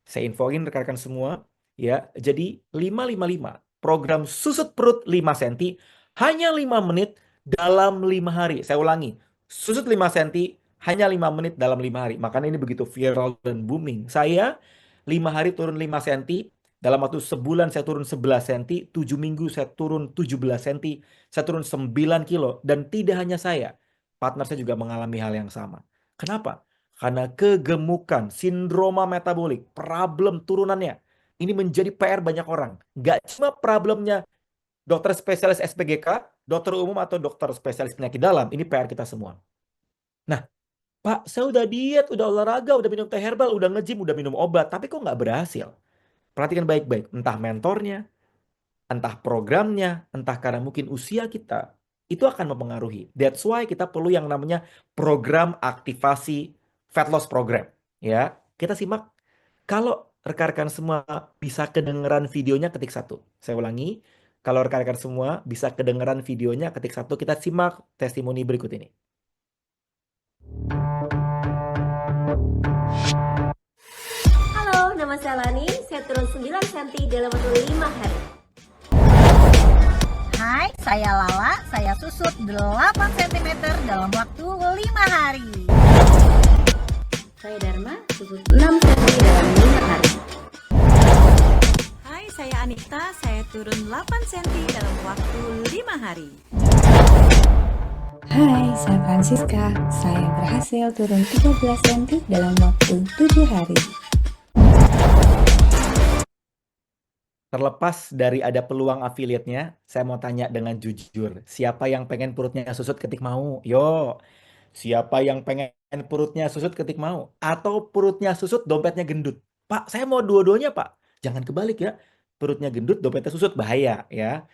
Saya infoin rekan-rekan semua, ya. Jadi 555, program susut perut 5 cm, hanya 5 menit dalam 5 hari. Saya ulangi, susut 5 cm, hanya 5 menit dalam 5 hari. Makanya ini begitu viral dan booming. Saya 5 hari turun 5 cm, dalam waktu sebulan saya turun 11 cm, 7 minggu saya turun 17 cm, saya turun 9 kilo. Dan tidak hanya saya, partner saya juga mengalami hal yang sama. Kenapa? Karena kegemukan, sindroma metabolik, problem turunannya. Ini menjadi PR banyak orang. Nggak cuma problemnya dokter spesialis SPGK, dokter umum atau dokter spesialis penyakit dalam. Ini PR kita semua. Nah, Pak, saya udah diet, udah olahraga, udah minum teh herbal, udah nge-gym, udah minum obat. Tapi kok nggak berhasil? Perhatikan baik-baik. Entah mentornya, entah programnya, entah karena mungkin usia kita, itu akan mempengaruhi. That's why kita perlu yang namanya program aktivasi fat loss program. Ya, kita simak. Kalau rekan-rekan semua bisa kedengeran videonya, ketik satu. Saya ulangi, kalau rekan-rekan semua bisa kedengeran videonya, ketik satu. Kita simak testimoni berikut ini. Halo, nama saya Lani. Saya turun 9 cm dalam waktu 5 hari. Hai, saya Lala. Saya susut 8 cm dalam waktu 5 hari. Saya Dharma, susut 6 cm dalam 5 hari. Hai, saya Anita. Saya turun 8 cm dalam waktu 5 hari. Hai, saya Francisca. Saya berhasil turun 13 cm dalam waktu 7 hari. Terlepas dari ada peluang affiliate-nya, saya mau tanya dengan jujur. Siapa yang pengen perutnya susut ketik mau? Yo, siapa yang pengen perutnya susut ketik mau? Atau perutnya susut, dompetnya gendut? Pak, saya mau dua-duanya, Pak. Jangan kebalik ya. Perutnya gendut, dompetnya susut, bahaya ya.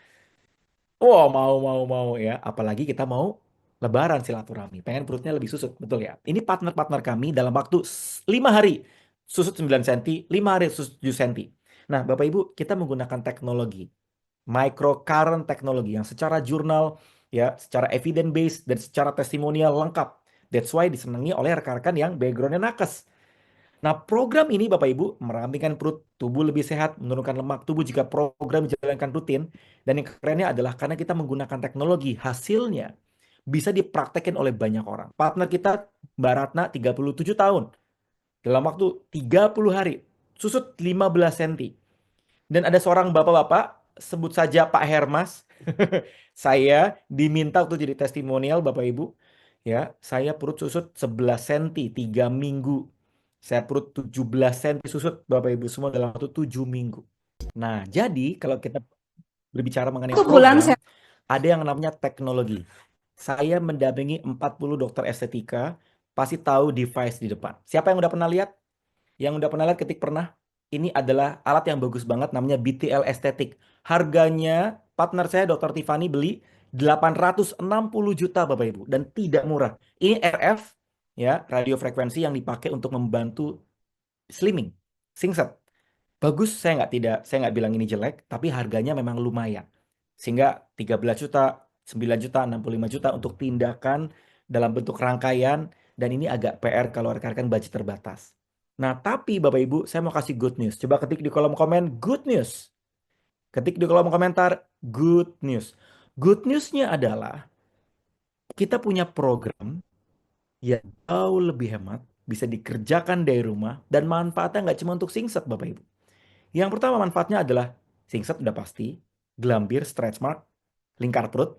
Oh, mau ya. Apalagi kita mau lebaran silaturahmi. Pengen perutnya lebih susut, betul ya. Ini partner-partner kami dalam waktu 5 hari. Susut 9 cm, 5 hari susut 7 cm. Nah, Bapak Ibu, kita menggunakan teknologi. Microcurrent teknologi yang secara jurnal, ya, secara evidence based dan secara testimonial lengkap. That's why disenangi oleh rekan-rekan yang backgroundnya nakes. Nah, program ini Bapak Ibu merampingkan perut, tubuh lebih sehat, menurunkan lemak tubuh jika program dijalankan rutin. Dan yang kerennya adalah karena kita menggunakan teknologi, hasilnya bisa dipraktekkan oleh banyak orang. Partner kita Mbak Ratna 37 tahun. Dalam waktu 30 hari, susut 15 cm. Dan ada seorang bapak-bapak, sebut saja Pak Hermas. Saya diminta untuk jadi testimonial Bapak Ibu. Ya, saya perut susut 11 cm 3 minggu. Saya perut 17 cm susut Bapak Ibu semua dalam waktu 7 minggu. Nah, jadi kalau kita berbicara mengenai program, ada yang namanya teknologi. Saya mendampingi 40 dokter estetika, pasti tahu device di depan. Siapa yang udah pernah lihat? Yang udah pernah lihat ketik pernah? Ini adalah alat yang bagus banget namanya BTL Estetik. Harganya partner saya Dr. Tiffany beli 860 juta Bapak Ibu dan tidak murah. Ini RF ya, radio frekuensi yang dipakai untuk membantu slimming, singset. Bagus, saya nggak bilang ini jelek, tapi harganya memang lumayan. Sehingga 13 juta, 9 juta, 65 juta untuk tindakan dalam bentuk rangkaian, dan ini agak PR kalau rekan-rekan budget terbatas. Nah, tapi Bapak Ibu, saya mau kasih good news. Coba ketik di kolom komen good news. Ketik di kolom komentar good news. Good newsnya adalah kita punya program yang jauh lebih hemat, bisa dikerjakan dari rumah, dan manfaatnya nggak cuma untuk singset Bapak Ibu. Yang pertama manfaatnya adalah singset udah pasti, gelambir, stretch mark, lingkar perut,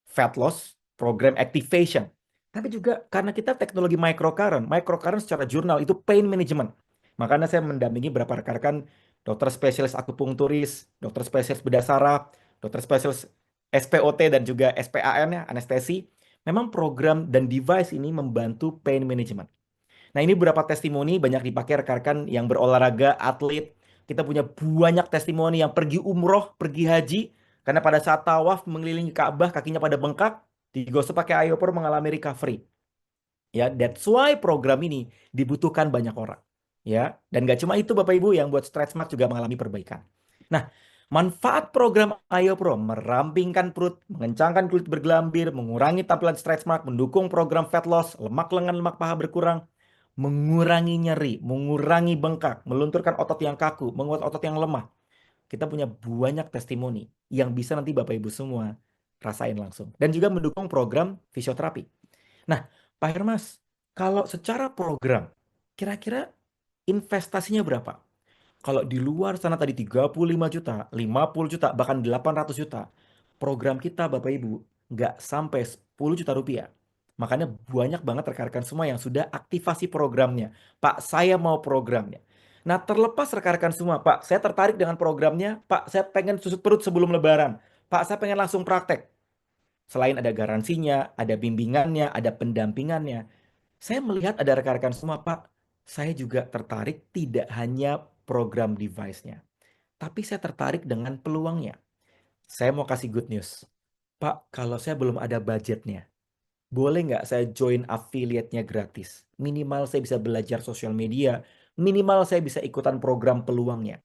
fat loss, program activation. Tapi juga karena kita teknologi microcurrent secara jurnal itu pain management. Makanya saya mendampingi beberapa rekan-rekan dokter spesialis akupunkturis, dokter spesialis bedah saraf, dokter spesialis SPOT dan juga SPAN ya, anestesi. Memang program dan device ini membantu pain management. Nah, ini beberapa testimoni banyak dipakai rekan-rekan yang berolahraga, atlet. Kita punya banyak testimoni yang pergi umroh, pergi haji. Karena pada saat tawaf mengelilingi Ka'bah, kakinya pada bengkak. Digosok pakai iopor mengalami recovery. Ya, that's why program ini dibutuhkan banyak orang. Ya, dan gak cuma itu Bapak Ibu, yang buat stretch mark juga mengalami perbaikan. Nah, manfaat program iopro merampingkan perut, mengencangkan kulit bergelambir, mengurangi tampilan stretch mark, mendukung program fat loss, lemak lengan, lemak paha berkurang, mengurangi nyeri, mengurangi bengkak, melunturkan otot yang kaku, menguat otot yang lemah. Kita punya banyak testimoni yang bisa nanti Bapak Ibu semua rasain langsung. Dan juga mendukung program fisioterapi. Nah, Pak Hermas, kalau secara program, kira-kira investasinya berapa? Kalau di luar sana tadi 35 juta, 50 juta, bahkan 800 juta. Program kita Bapak Ibu nggak sampai 10 juta rupiah. Makanya banyak banget rekan-rekan semua yang sudah aktivasi programnya. Pak, saya mau programnya. Nah, terlepas rekan-rekan semua, Pak, saya tertarik dengan programnya. Pak, saya pengen susut perut sebelum lebaran. Pak, saya pengen langsung praktek. Selain ada garansinya, ada bimbingannya, ada pendampingannya. Saya melihat ada rekan-rekan semua, Pak, saya juga tertarik tidak hanya program device-nya, tapi saya tertarik dengan peluangnya. Saya mau kasih good news. Pak, kalau saya belum ada budgetnya, boleh nggak saya join affiliate-nya gratis? Minimal saya bisa belajar sosial media, minimal saya bisa ikutan program peluangnya.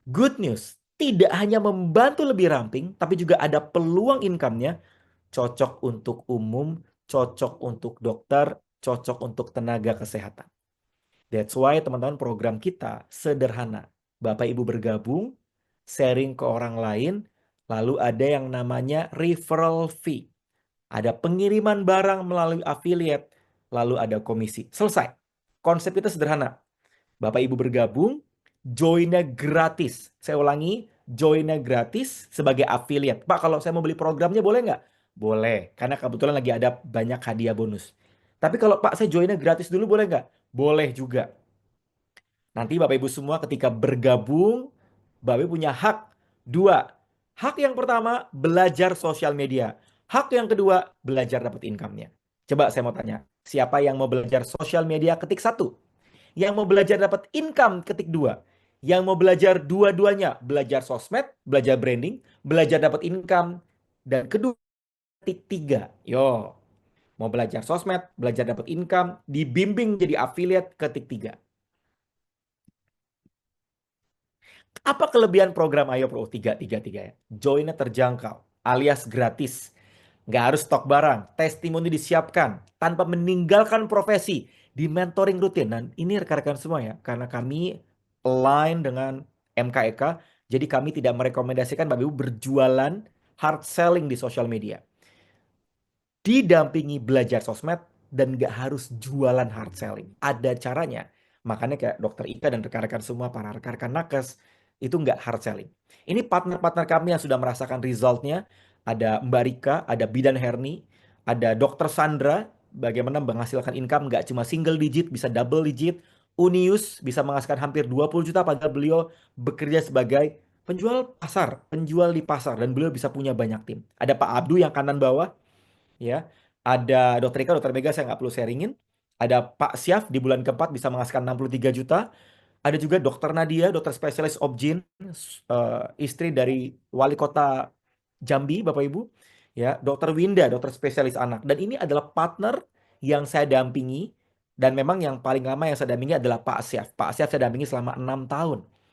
Good news, tidak hanya membantu lebih ramping, tapi juga ada peluang income-nya, cocok untuk umum, cocok untuk dokter, cocok untuk tenaga kesehatan. That's why teman-teman program kita sederhana. Bapak Ibu bergabung, sharing ke orang lain, lalu ada yang namanya referral fee. Ada pengiriman barang melalui affiliate, lalu ada komisi. Selesai. Konsep kita sederhana. Bapak Ibu bergabung, joinnya gratis. Saya ulangi, joinnya gratis sebagai affiliate. Pak, kalau saya mau beli programnya boleh nggak? Boleh, karena kebetulan lagi ada banyak hadiah bonus. Tapi kalau Pak, saya joinnya gratis dulu boleh nggak? Boleh juga. Nanti Bapak Ibu semua ketika bergabung, Bapak Ibu punya hak dua. Hak yang pertama, belajar sosial media. Hak yang kedua, belajar dapat income-nya. Coba saya mau tanya, siapa yang mau belajar sosial media ketik satu? Yang mau belajar dapat income ketik dua? Yang mau belajar dua-duanya, belajar sosmed, belajar branding, belajar dapat income, dan kedua ketik tiga. Yo, mau belajar sosmed, belajar dapat income, dibimbing jadi affiliate ketik tiga. Apa kelebihan program Ayo Pro 333 ya? Joinnya terjangkau, alias gratis. Nggak harus stok barang, testimoni disiapkan, tanpa meninggalkan profesi, di mentoring rutin. Dan ini rekan-rekan semua ya, karena kami align dengan MKEK, jadi kami tidak merekomendasikan Bapak Ibu berjualan hard selling di sosial media. Didampingi belajar sosmed dan nggak harus jualan hard selling. Ada caranya. Makanya kayak Dokter Ika dan rekan-rekan semua, para rekan-rekan nakes, itu nggak hard selling. Ini partner-partner kami yang sudah merasakan resultnya. Ada Mbak Rika, ada Bidan Herni, ada Dokter Sandra, bagaimana menghasilkan income nggak cuma single digit, bisa double digit. Unius bisa menghasilkan hampir 20 juta padahal beliau bekerja sebagai penjual pasar, penjual di pasar, dan beliau bisa punya banyak tim. Ada Pak Abdu yang kanan bawah, ya, ada Dokter Ika, Dokter Mega, saya nggak perlu sharingin. Ada Pak Syaf di bulan keempat bisa menghasilkan 63 juta. Ada juga Dokter Nadia, dokter spesialis obgyn, istri dari wali kota Jambi, Bapak Ibu. Ya, Dokter Winda, dokter spesialis anak. Dan ini adalah partner yang saya dampingi. Dan memang yang paling lama yang saya dampingi adalah Pak Syaf. Pak Syaf saya dampingi selama 6 tahun.